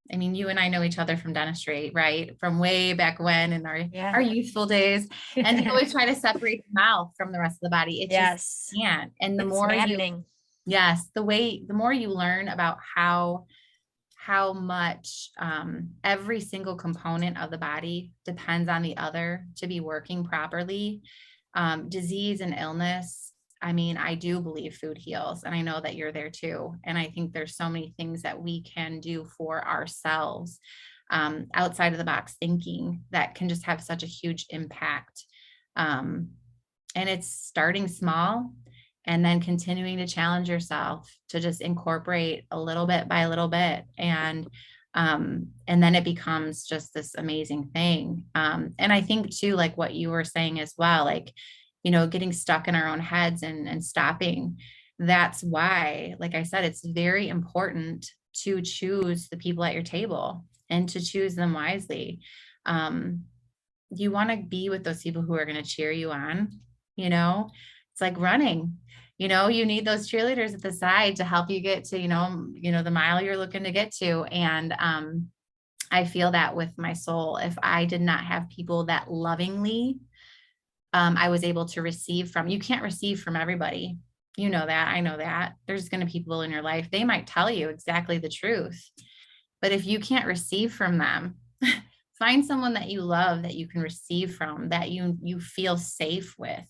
I mean, you and I know each other from dentistry, right? From way back when in our youthful days. And they always try to separate the mouth from the rest of the body. It just can't. And the It's more maddening. the more you learn about how much every single component of the body depends on the other to be working properly. Disease and illness. I mean, I do believe food heals, and I know that you're there too. And I think there's so many things that we can do for ourselves, outside of the box thinking, that can just have such a huge impact. And it's starting small and then continuing to challenge yourself to just incorporate a little bit by a little bit. And then it becomes just this amazing thing. And I think too, like what you were saying as well, like, getting stuck in our own heads and stopping. That's why, like I said, it's very important to choose the people at your table and to choose them wisely. You want to be with those people who are going to cheer you on. It's like running. You need those cheerleaders at the side to help you get to, the mile you're looking to get to. And I feel that with my soul. If I did not have people that lovingly I was able to receive from, you can't receive from everybody. You know that. I know that. There's going to be people in your life. They might tell you exactly the truth. But if you can't receive from them, find someone that you love, that you can receive from, that you feel safe with,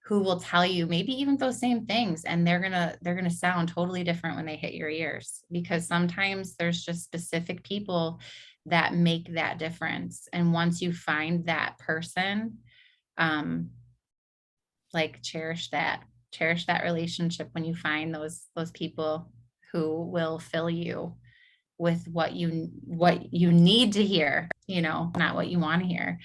who will tell you maybe even those same things. And they're going to sound totally different when they hit your ears, because sometimes there's just specific people that make that difference. And once you find that person, cherish that relationship when you find those people who will fill you with what you need to hear, not what you want to hear.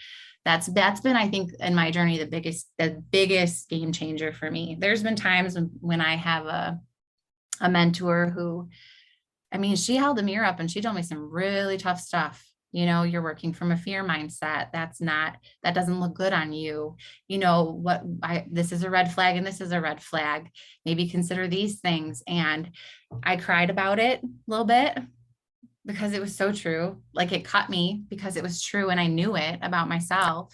That's been, I think, in my journey, the biggest game changer for me. There's been times when I have a mentor who, I mean, she held a mirror up and she told me some really tough stuff. You're working from a fear mindset. That doesn't look good on you. This is a red flag and this is a red flag. Maybe consider these things. And I cried about it a little bit because it was so true. Like, it cut me because it was true and I knew it about myself.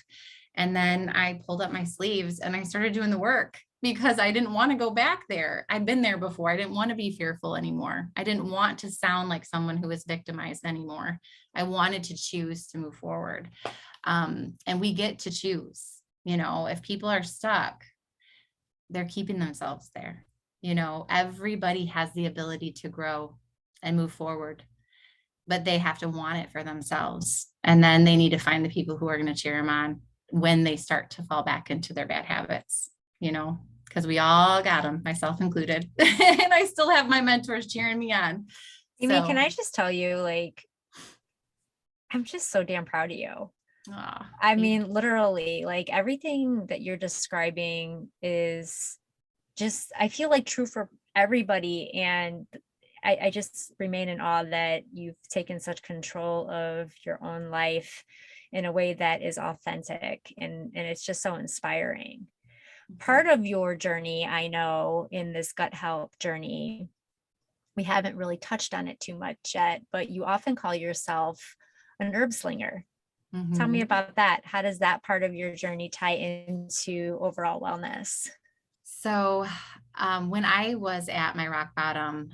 And then I pulled up my sleeves and I started doing the work, because I didn't want to go back there. I'd been there before. I didn't want to be fearful anymore. I didn't want to sound like someone who was victimized anymore. I wanted to choose to move forward. And we get to choose. If people are stuck, they're keeping themselves there. Everybody has the ability to grow and move forward, but they have to want it for themselves. And then they need to find the people who are going to cheer them on when they start to fall back into their bad habits. Because we all got them, myself included. And I still have my mentors cheering me on. Amy, can I just tell you, I'm just so damn proud of you. I mean, literally, everything that you're describing is just, I feel like, true for everybody. And I just remain in awe that you've taken such control of your own life in a way that is authentic. And it's just so inspiring. Part of your journey, I know, in this gut health journey, we haven't really touched on it too much yet, but you often call yourself an herb slinger. Mm-hmm. Tell me about that. How does that part of your journey tie into overall wellness? So when I was at my rock bottom,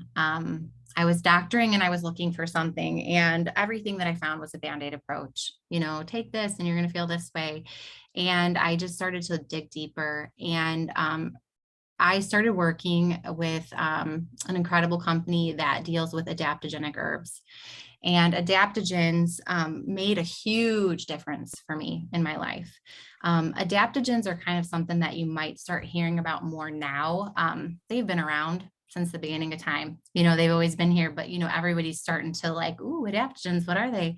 I was doctoring and I was looking for something, and everything that I found was a Band-Aid approach. Take this and you're going to feel this way. And I just started to dig deeper. And I started working with an incredible company that deals with adaptogenic herbs. And adaptogens made a huge difference for me in my life. Adaptogens are kind of something that you might start hearing about more now. They've been around since the beginning of time. You know, they've always been here, but, you know, everybody's starting to like, ooh, adaptogens, what are they?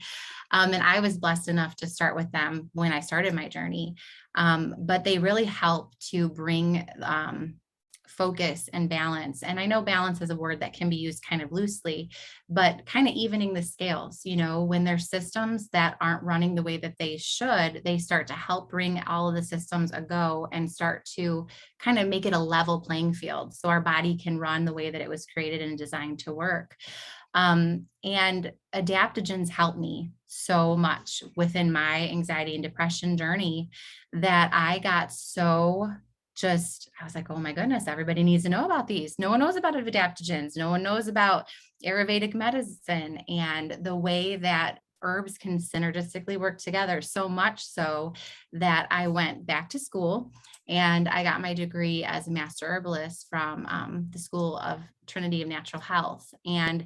And I was blessed enough to start with them when I started my journey. But they really help to bring focus and balance. And I know balance is a word that can be used kind of loosely, but kind of evening the scales, you know, when there's systems that aren't running the way that they should, they start to help bring all of the systems a go and start to kind of make it a level playing field so our body can run the way that it was created and designed to work. And adaptogens help me so much within my anxiety and depression journey that I got so I was like, oh my goodness, everybody needs to know about these. No one knows about adaptogens. No one knows about Ayurvedic medicine and the way that herbs can synergistically work together, so much so that I went back to school and I got my degree as a Master Herbalist from the School of Trinity of Natural Health. And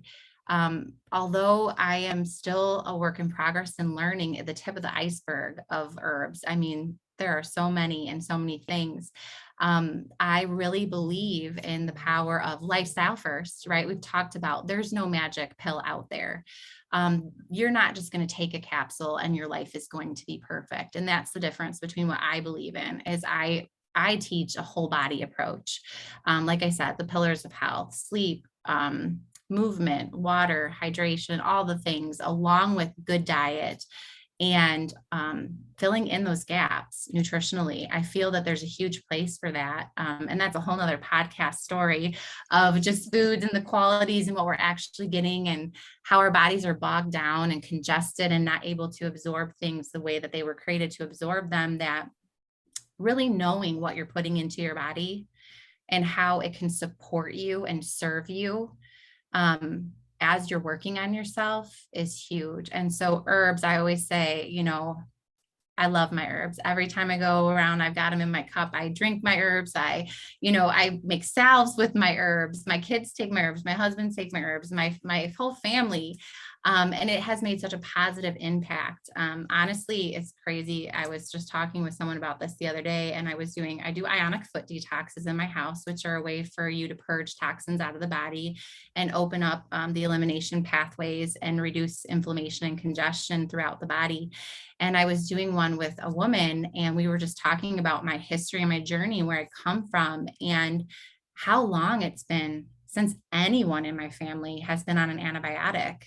although I am still a work in progress and learning at the tip of the iceberg of herbs, I mean, there are so many and so many things. I really believe in the power of lifestyle first, right? We've talked about there's no magic pill out there. You're not just going to take a capsule and your life is going to be perfect. And that's the difference between what I believe in is I teach a whole body approach. Like I said, the pillars of health, sleep, movement, water, hydration, all the things, along with good diet and filling in those gaps nutritionally. I feel that there's a huge place for that. And that's a whole nother podcast story of just foods and the qualities and what we're actually getting and how our bodies are bogged down and congested and not able to absorb things the way that they were created to absorb them, that really knowing what you're putting into your body and how it can support you and serve you as you're working on yourself is huge. And so herbs, I always say, you know, I love my herbs. Every time I go around, I've got them in my cup. I drink my herbs. I make salves with my herbs. My kids take my herbs. My husband takes my herbs. My whole family. And it has made such a positive impact. Honestly, it's crazy. I was just talking with someone about this the other day, and I do ionic foot detoxes in my house, which are a way for you to purge toxins out of the body and open up the elimination pathways and reduce inflammation and congestion throughout the body. And I was doing one with a woman, and we were just talking about my history and my journey, where I come from, and how long it's been since anyone in my family has been on an antibiotic.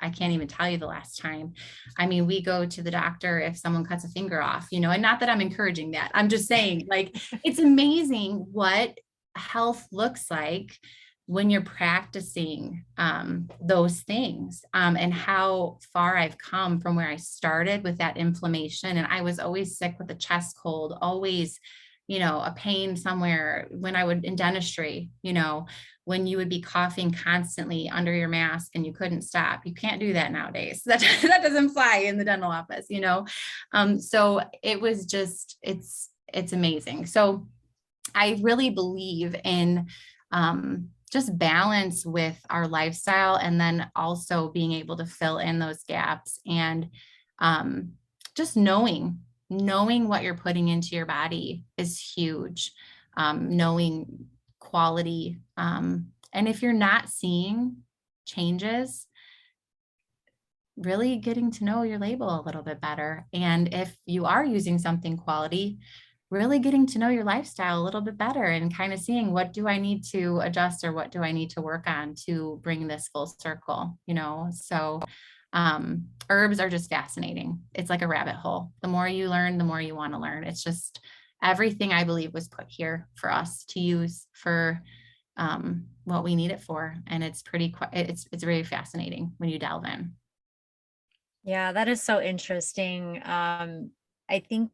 I can't even tell you the last time. I mean, we go to the doctor if someone cuts a finger off, you know, and not that I'm encouraging that. I'm just saying, like, it's amazing what health looks like when you're practicing those things, and how far I've come from where I started with that inflammation. And I was always sick with a chest cold, always, you know, a pain somewhere when I would in dentistry, you know, when you would be coughing constantly under your mask and you couldn't stop. You can't do that nowadays. That doesn't fly in the dental office, you know? So it was just, it's amazing. So I really believe in just balance with our lifestyle, and then also being able to fill in those gaps, and just knowing what you're putting into your body is huge. Knowing quality. And if you're not seeing changes, really getting to know your label a little bit better. And if you are using something quality, really getting to know your lifestyle a little bit better and kind of seeing, what do I need to adjust or what do I need to work on to bring this full circle, you know? So herbs are just fascinating. It's like a rabbit hole. The more you learn, the more you want to learn. It's just everything, I believe, was put here for us to use for what we need it for. And it's very fascinating when you delve in. Yeah, that is so interesting. I think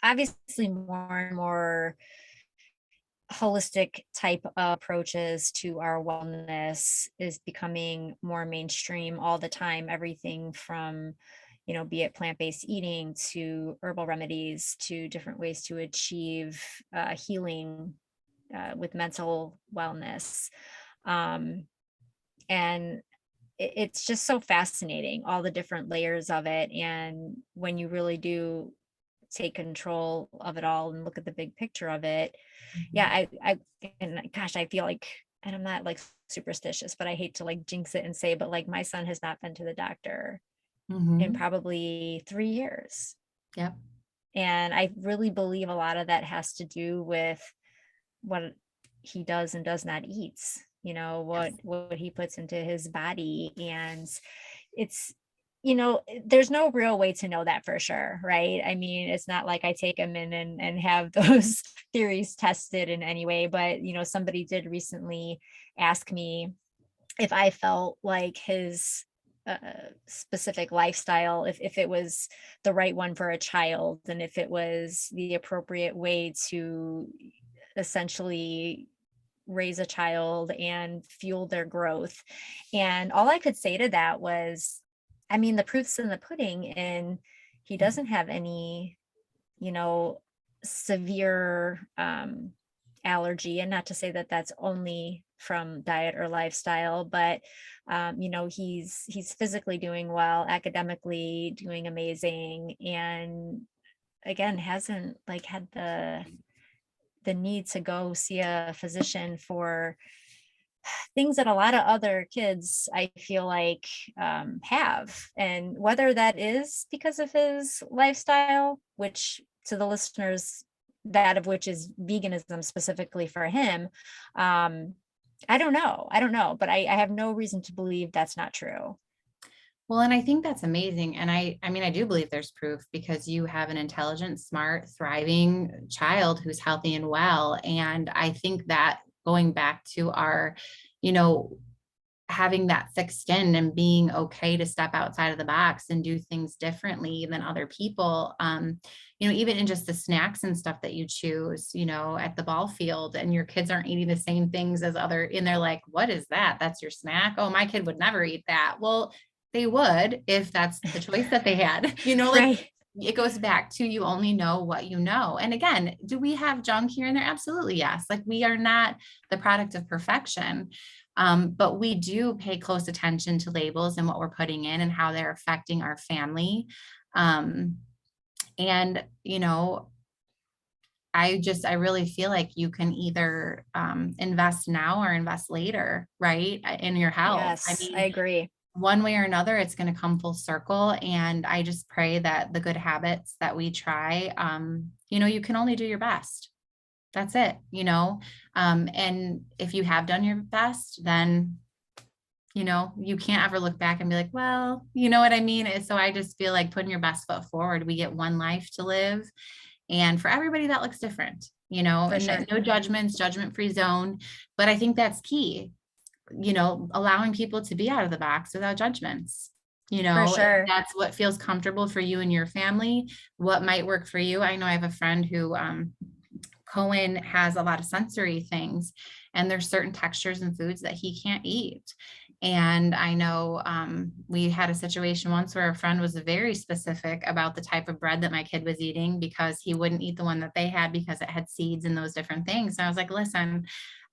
obviously more and more holistic type of approaches to our wellness is becoming more mainstream all the time. Everything from, you know, be it plant-based eating to herbal remedies to different ways to achieve healing with mental wellness. And it's just so fascinating, all the different layers of it. And when you really do take control of it all and look at the big picture of it. Mhm. Yeah, and gosh, I feel like, and I'm not like superstitious, but I hate to like jinx it and say, but like my son has not been to the doctor in Mhm. probably 3 years. Yep. And I really believe a lot of that has to do with what he does and does not eat, Yes. what he puts into his body. And it's, there's no real way to know that for sure, right? I mean, it's not like I take him in and have those theories tested in any way, but somebody did recently ask me if I felt like his specific lifestyle, if it was the right one for a child, and if it was the appropriate way to essentially raise a child and fuel their growth. And all I could say to that was, I mean, the proof's in the pudding, and he doesn't have any, you know, severe allergy. And not to say that that's only from diet or lifestyle, but he's physically doing well, academically doing amazing, and again hasn't like had the need to go see a physician for things that a lot of other kids I feel like have. And whether that is because of his lifestyle, which to the listeners, that of which is veganism specifically for him, I don't know. I don't know, but I have no reason to believe that's not true. Well, and I think that's amazing. And I mean, I do believe there's proof because you have an intelligent, smart, thriving child who's healthy and well. And I think that going back to our, you know, having that thick skin and being okay to step outside of the box and do things differently than other people, even in just the snacks and stuff that you choose, at the ball field, and your kids aren't eating the same things as other, and they're like, what is that? That's your snack? Oh, my kid would never eat that. Well, they would if that's the choice that they had, like Right. it goes back to you only know what you know. And again, do we have junk here and there? Absolutely. Yes. Like we are not the product of perfection. But we do pay close attention to labels and what we're putting in and how they're affecting our family. And, I really feel like you can either invest now or invest later, right? In your health. I Yes, I mean, agree. one way or another, it's going to come full circle. And I just pray that the good habits that we try, you can only do your best. That's it. And if you have done your best, then, you can't ever look back and be like, well, you know what I mean? So I just feel like putting your best foot forward. We get one life to live. And for everybody that looks different, For and sure. no judgments, judgment-free zone. But I think that's key, allowing people to be out of the box without judgments. For If sure. that's what feels comfortable for you and your family, what might work for you. I know I have a friend who, Cohen has a lot of sensory things, and there's certain textures and foods that he can't eat. And I know we had a situation once where a friend was very specific about the type of bread that my kid was eating because he wouldn't eat the one that they had because it had seeds and those different things. And I was like, listen,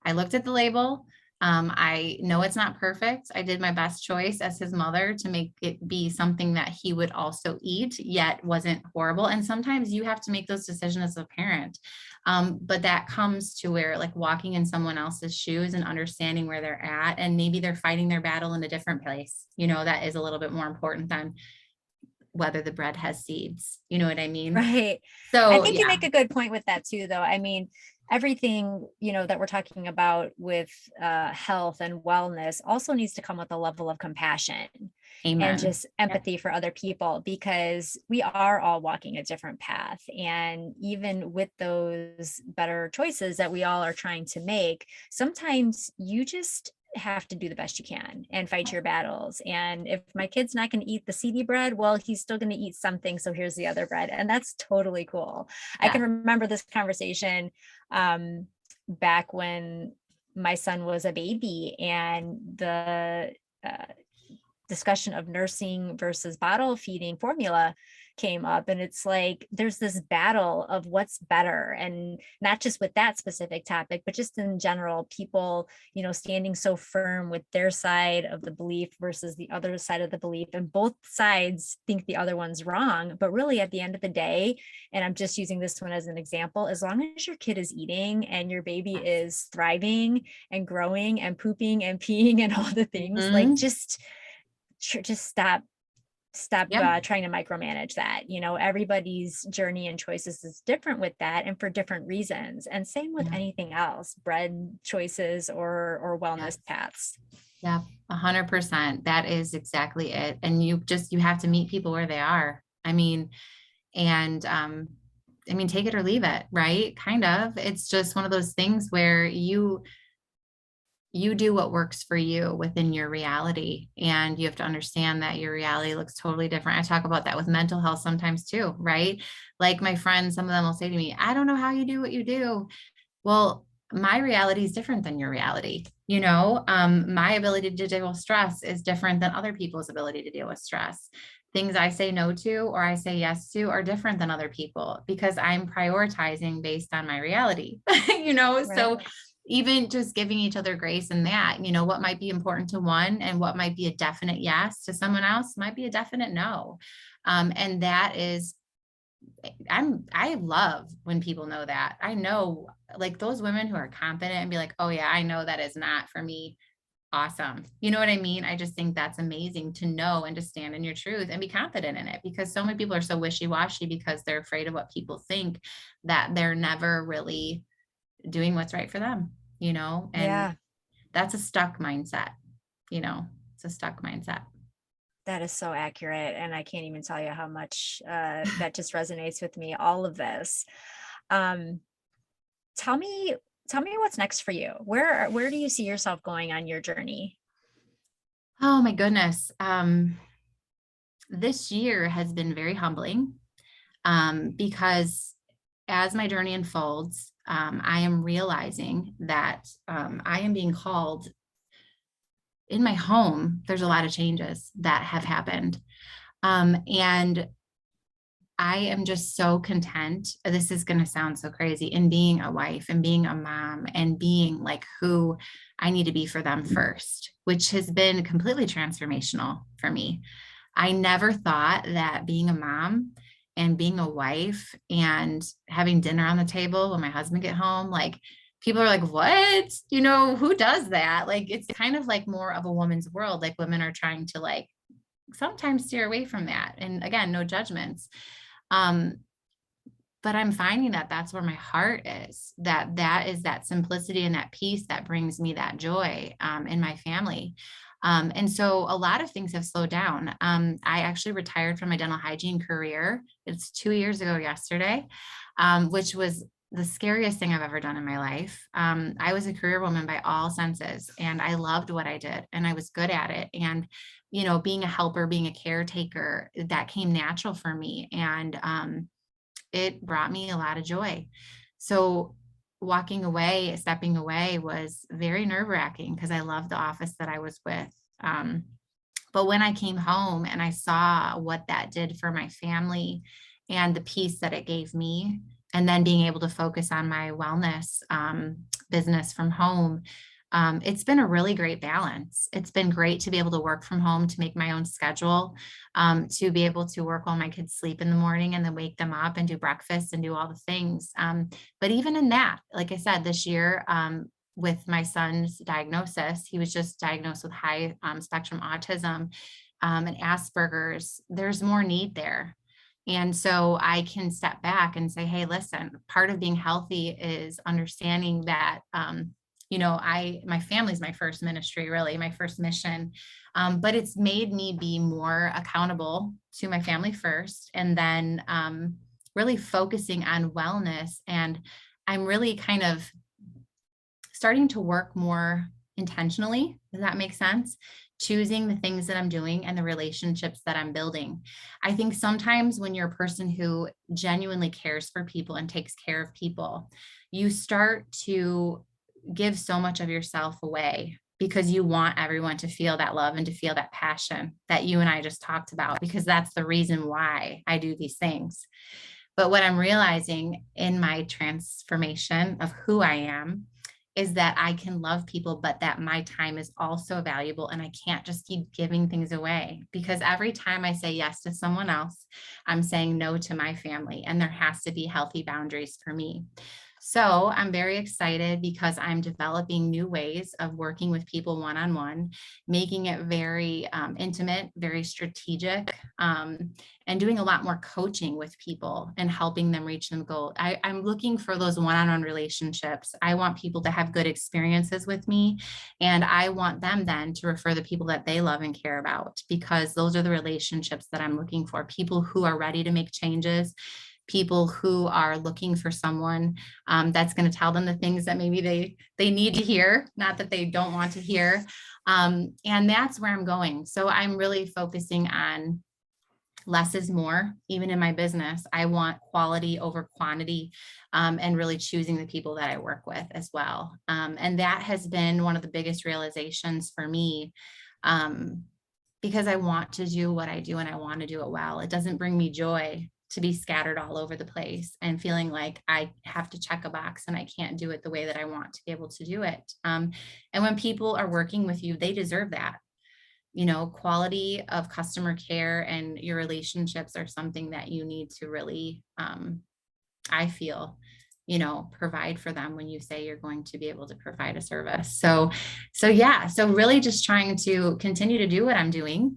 I looked at the label. I know it's not perfect. I did my best choice as his mother to make it be something that he would also eat, yet wasn't horrible. And sometimes you have to make those decisions as a parent. But that comes to where like walking in someone else's shoes and understanding where they're at, and maybe they're fighting their battle in a different place. That is a little bit more important than whether the bread has seeds. You know what I mean? Right. I So think you yeah. make a good point with that too, though. I mean, everything, that we're talking about with health and wellness also needs to come with a level of compassion and Amen. just Yep. empathy for other people, because we are all walking a different path. And even with those better choices that we all are trying to make, sometimes you just have to do the best you can and fight your battles. And if my kid's not going to eat the seedy bread, well, he's still going to eat something. So here's the other bread. And that's totally cool. I Yeah. can remember this conversation back when my son was a baby, and the discussion of nursing versus bottle feeding formula came up, and it's like there's this battle of what's better, and not just with that specific topic, but just in general, people, standing so firm with their side of the belief versus the other side of the belief, and both sides think the other one's wrong. But really, at the end of the day, and I'm just using this one as an example, as long as your kid is eating and your baby is thriving and growing and pooping and peeing and all the things, like Mhm. just stop Yep. trying to micromanage that. Everybody's journey and choices is different with that, and for different reasons, and same with Yeah. anything else, bread choices or Yes. wellness paths. Yep. 100%. That is exactly it. And you have to meet people where they are. And take it or leave it, right? Kind of. It's just one of those things where you do what works for you within your reality. And you have to understand that your reality looks totally different. I talk about that with mental health sometimes too, right? Like my friends, some of them will say to me, I don't know how you do what you do. Well, my reality is different than your reality. My ability to deal with stress is different than other people's ability to deal with stress. Things I say no to or I say yes to are different than other people because I'm prioritizing based on my reality, Right. so even just giving each other grace in that, what might be important to one and what might be a definite yes to someone else might be a definite no. And that is I love when people know that. I know like those women who are confident and be like, oh yeah, I know that is not for me. Awesome. You know what I mean? I just think that's amazing to know and to stand in your truth and be confident in it because so many people are so wishy-washy because they're afraid of what people think that they're never really doing what's right for them, and Yeah, that's a stuck mindset, you know, it's a stuck mindset. that is so accurate, and I can't even tell you how much that just resonates with me, all of this. um tell me tell me what's next for you. Where do you see yourself going on your journey? Oh my goodness. This year has been very humbling because as my journey unfolds, I am realizing that I am being called in my home. There's a lot of changes that have happened. And I am just so content. This is going to sound so crazy in being a wife and being a mom and being like who I need to be for them first, which has been completely transformational for me. I never thought that being a mom and being a wife and having dinner on the table when my husband get home, like people are like, what? Who does that? Like, it's kind of like more of a woman's world. Like women are trying to like sometimes steer away from that. And again, no judgments. Um, but I'm finding that that's where my heart is, that is that simplicity and that peace that brings me that joy in my family. And so a lot of things have slowed down. I actually retired from my dental hygiene career. It's 2 years ago yesterday, which was the scariest thing I've ever done in my life. I was a career woman by all senses, and I loved what I did, and I was good at it. And being a helper, being a caretaker, that came natural for me. And it brought me a lot of joy. So walking away, stepping away was very nerve wracking because I loved the office that I was with. But when I came home and I saw what that did for my family and the peace that it gave me, and then being able to focus on my wellness business from home, it's been a really great balance. It's been great to be able to work from home, to make my own schedule, to be able to work while my kids sleep in the morning and then wake them up and do breakfast and do all the things. But even in that, like I said, this year, with my son's diagnosis, he was just diagnosed with high spectrum autism and Asperger's. There's more need there. And so I can step back and say, hey, listen, part of being healthy is understanding that my family's my first ministry, really, my first mission. But it's made me be more accountable to my family first, and then really focusing on wellness. And I'm really kind of starting to work more intentionally. Does that make sense? Choosing the things that I'm doing and the relationships that I'm building. I think sometimes when you're a person who genuinely cares for people and takes care of people, you start to give so much of yourself away because you want everyone to feel that love and to feel that passion that you and I just talked about, because that's the reason why I do these things. But what I'm realizing in my transformation of who I am is that I can love people, but that my time is also valuable and I can't just keep giving things away, because every time I say yes to someone else, I'm saying no to my family, and there has to be healthy boundaries for me. So I'm very excited because I'm developing new ways of working with people one-on-one, making it very intimate, very strategic, and doing a lot more coaching with people and helping them reach their goal. I'm looking for those one-on-one relationships. I want people to have good experiences with me, and I want them then to refer the people that they love and care about, because those are the relationships that I'm looking for. People who are ready to make changes, people who are looking for someone that's going to tell them the things that maybe they need to hear, not that they don't want to hear. And that's where I'm going. So I'm really focusing on less is more. Even in my business, I want quality over quantity, and really choosing the people that I work with as well. And that has been one of the biggest realizations for me, because I want to do what I do and I want to do it well. It doesn't bring me joy to be scattered all over the place and feeling like I have to check a box and I can't do it the way that I want to be able to do it. And when people are working with you, they deserve that. Quality of customer care and your relationships are something that you need to really, I feel, provide for them when you say you're going to be able to provide a service. So yeah, so really just trying to continue to do what I'm doing,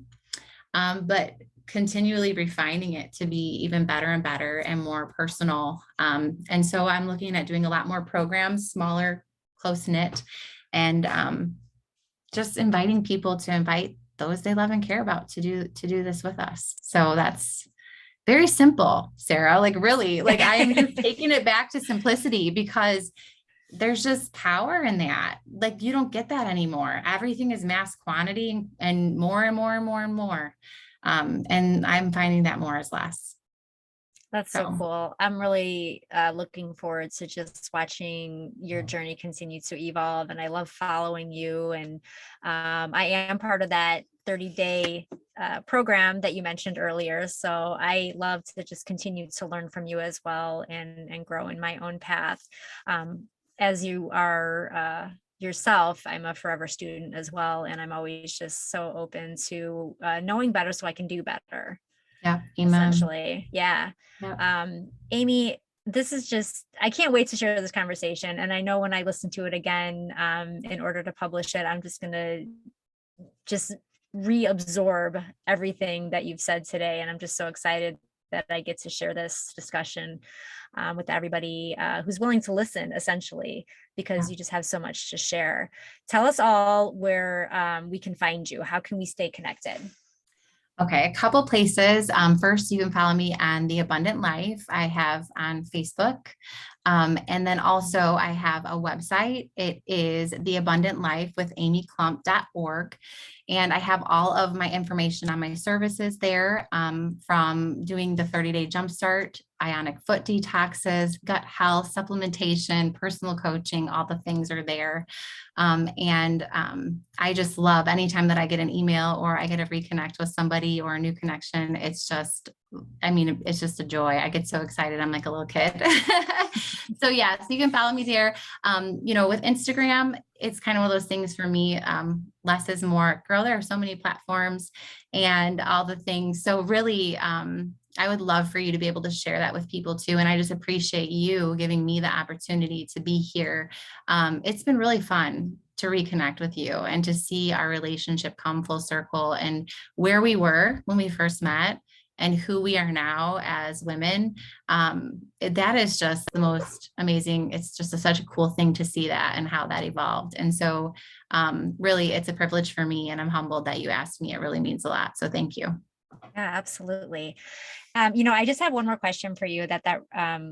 but continually refining it to be even better and better and more personal. And so I'm looking at doing a lot more programs, smaller, close knit, and just inviting people to invite those they love and care about to do this with us. So that's very simple, Sarah. Like really, like I am just taking it back to simplicity, because there's just power in that. Like you don't get that anymore. Everything is mass quantity and more and more and more and more. And I'm finding that more is less. That's so cool. I'm really looking forward to just watching your journey continue to evolve. And I love following you. And I am part of that 30-day program that you mentioned earlier. So I love to just continue to learn from you as well, and grow in my own path. As you are yourself, I'm a forever student as well. And I'm always just so open to knowing better so I can do better. Yeah. Essentially. Yeah. Yep. Amy, this is just, I can't wait to share this conversation. And I know when I listen to it again, in order to publish it, I'm just going to just reabsorb everything that you've said today. And I'm just so excited that I get to share this discussion with everybody who's willing to listen, essentially, because you just have so much to share. Tell us all where we can find you. How can we stay connected? Okay, a couple places. First, you can follow me on The Abundant Life. I have on Facebook. And then also I have a website. It is theabundantlife.amyklomp.org. And I have all of my information on my services there, from doing the 30-day jumpstart, ionic foot detoxes, gut health, supplementation, personal coaching, all the things are there. And I just love anytime that I get an email or I get to reconnect with somebody or a new connection. It's just a joy. I get so excited. I'm like a little kid. So yeah, so you can follow me there. With Instagram, it's kind of one of those things for me. Less is more. Girl, there are so many platforms and all the things. So really, I would love for you to be able to share that with people too. And I just appreciate you giving me the opportunity to be here. It's been really fun to reconnect with you and to see our relationship come full circle and where we were when we first met and who we are now as women. That is just the most amazing. It's just such a cool thing to see that and how that evolved. And so really, it's a privilege for me, and I'm humbled that you asked me. It really means a lot. So thank you. Yeah, absolutely. I just have one more question for you that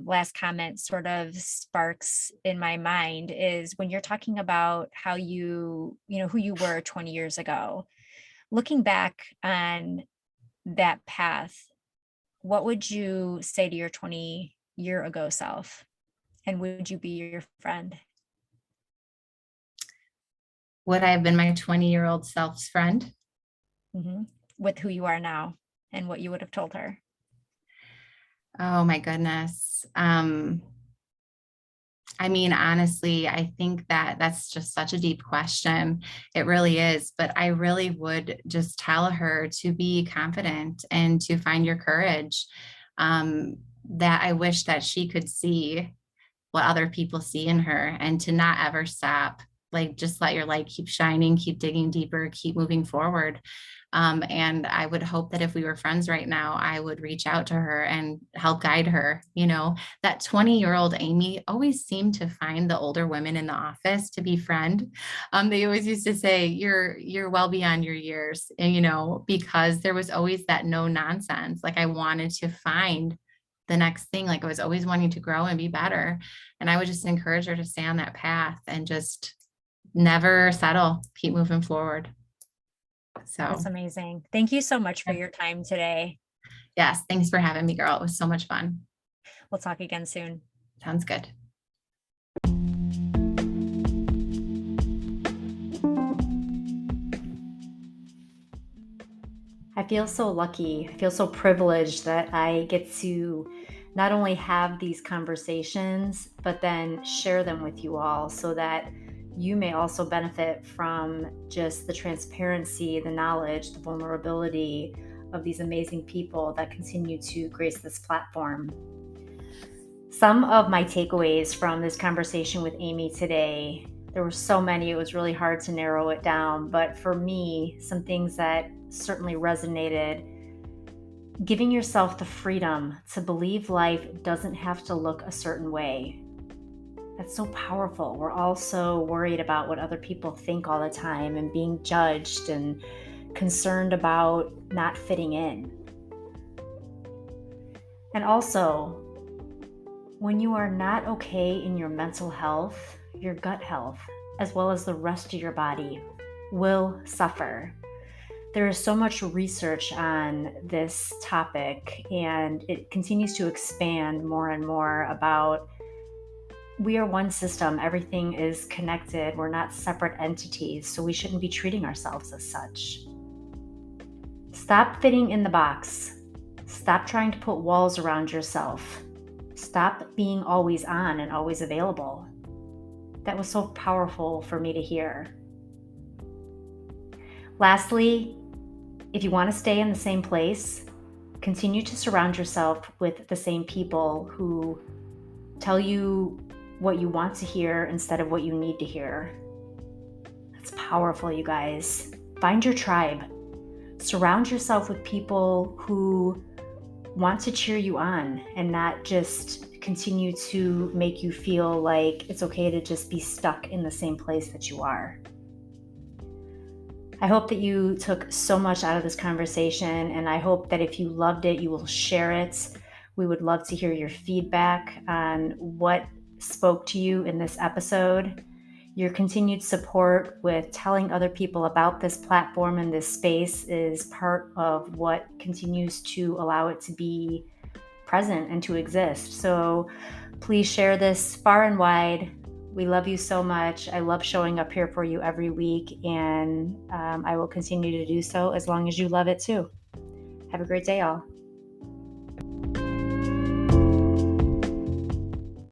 last comment sort of sparks in my mind is when you're talking about how who you were 20 years ago, looking back on that path, what would you say to your 20-year ago self? And would you be your friend? Would I have been my 20-year-old self's friend? Mm-hmm. With who you are now and what you would have told her? Oh my goodness. I mean, honestly, I think that that's just such a deep question. It really is. But I really would just tell her to be confident and to find your courage. That I wish that she could see what other people see in her and to not ever stop. Like, just let your light keep shining, keep digging deeper, keep moving forward. And I would hope that if we were friends right now, I would reach out to her and help guide her. That 20-year-old Amy always seemed to find the older women in the office to befriend. They always used to say, you're well beyond your years. And, because there was always that no nonsense. Like, I wanted to find the next thing. Like, I was always wanting to grow and be better. And I would just encourage her to stay on that path and just never settle, keep moving forward. So That's amazing. Thank you so much for your time today. yes, thanks for having me, girl. It was so much fun. We'll talk again soon. Sounds good. I feel so lucky. I feel so privileged that I get to not only have these conversations, but then share them with you all so that you may also benefit from just the transparency, the knowledge, the vulnerability of these amazing people that continue to grace this platform. Some of my takeaways from this conversation with Amy today, there were so many, it was really hard to narrow it down. But for me, some things that certainly resonated: giving yourself the freedom to believe life doesn't have to look a certain way. That's so powerful. We're all so worried about what other people think all the time and being judged and concerned about not fitting in. And also, when you are not okay in your mental health, your gut health, as well as the rest of your body, will suffer. There is so much research on this topic, and it continues to expand more and more about we are one system. Everything is connected. We're not separate entities, so we shouldn't be treating ourselves as such. Stop fitting in the box. Stop trying to put walls around yourself. Stop being always on and always available. That was so powerful for me to hear. Lastly, if you want to stay in the same place, continue to surround yourself with the same people who tell you what you want to hear instead of what you need to hear. That's powerful, you guys. Find your tribe. Surround yourself with people who want to cheer you on and not just continue to make you feel like it's okay to just be stuck in the same place that you are. I hope that you took so much out of this conversation, and I hope that if you loved it, you will share it. We would love to hear your feedback on what spoke to you in this episode. Your continued support with telling other people about this platform and this space is part of what continues to allow it to be present and to exist. So please share this far and wide. We love you so much. I love showing up here for you every week, and I will continue to do so as long as you love it too. Have a great day, all.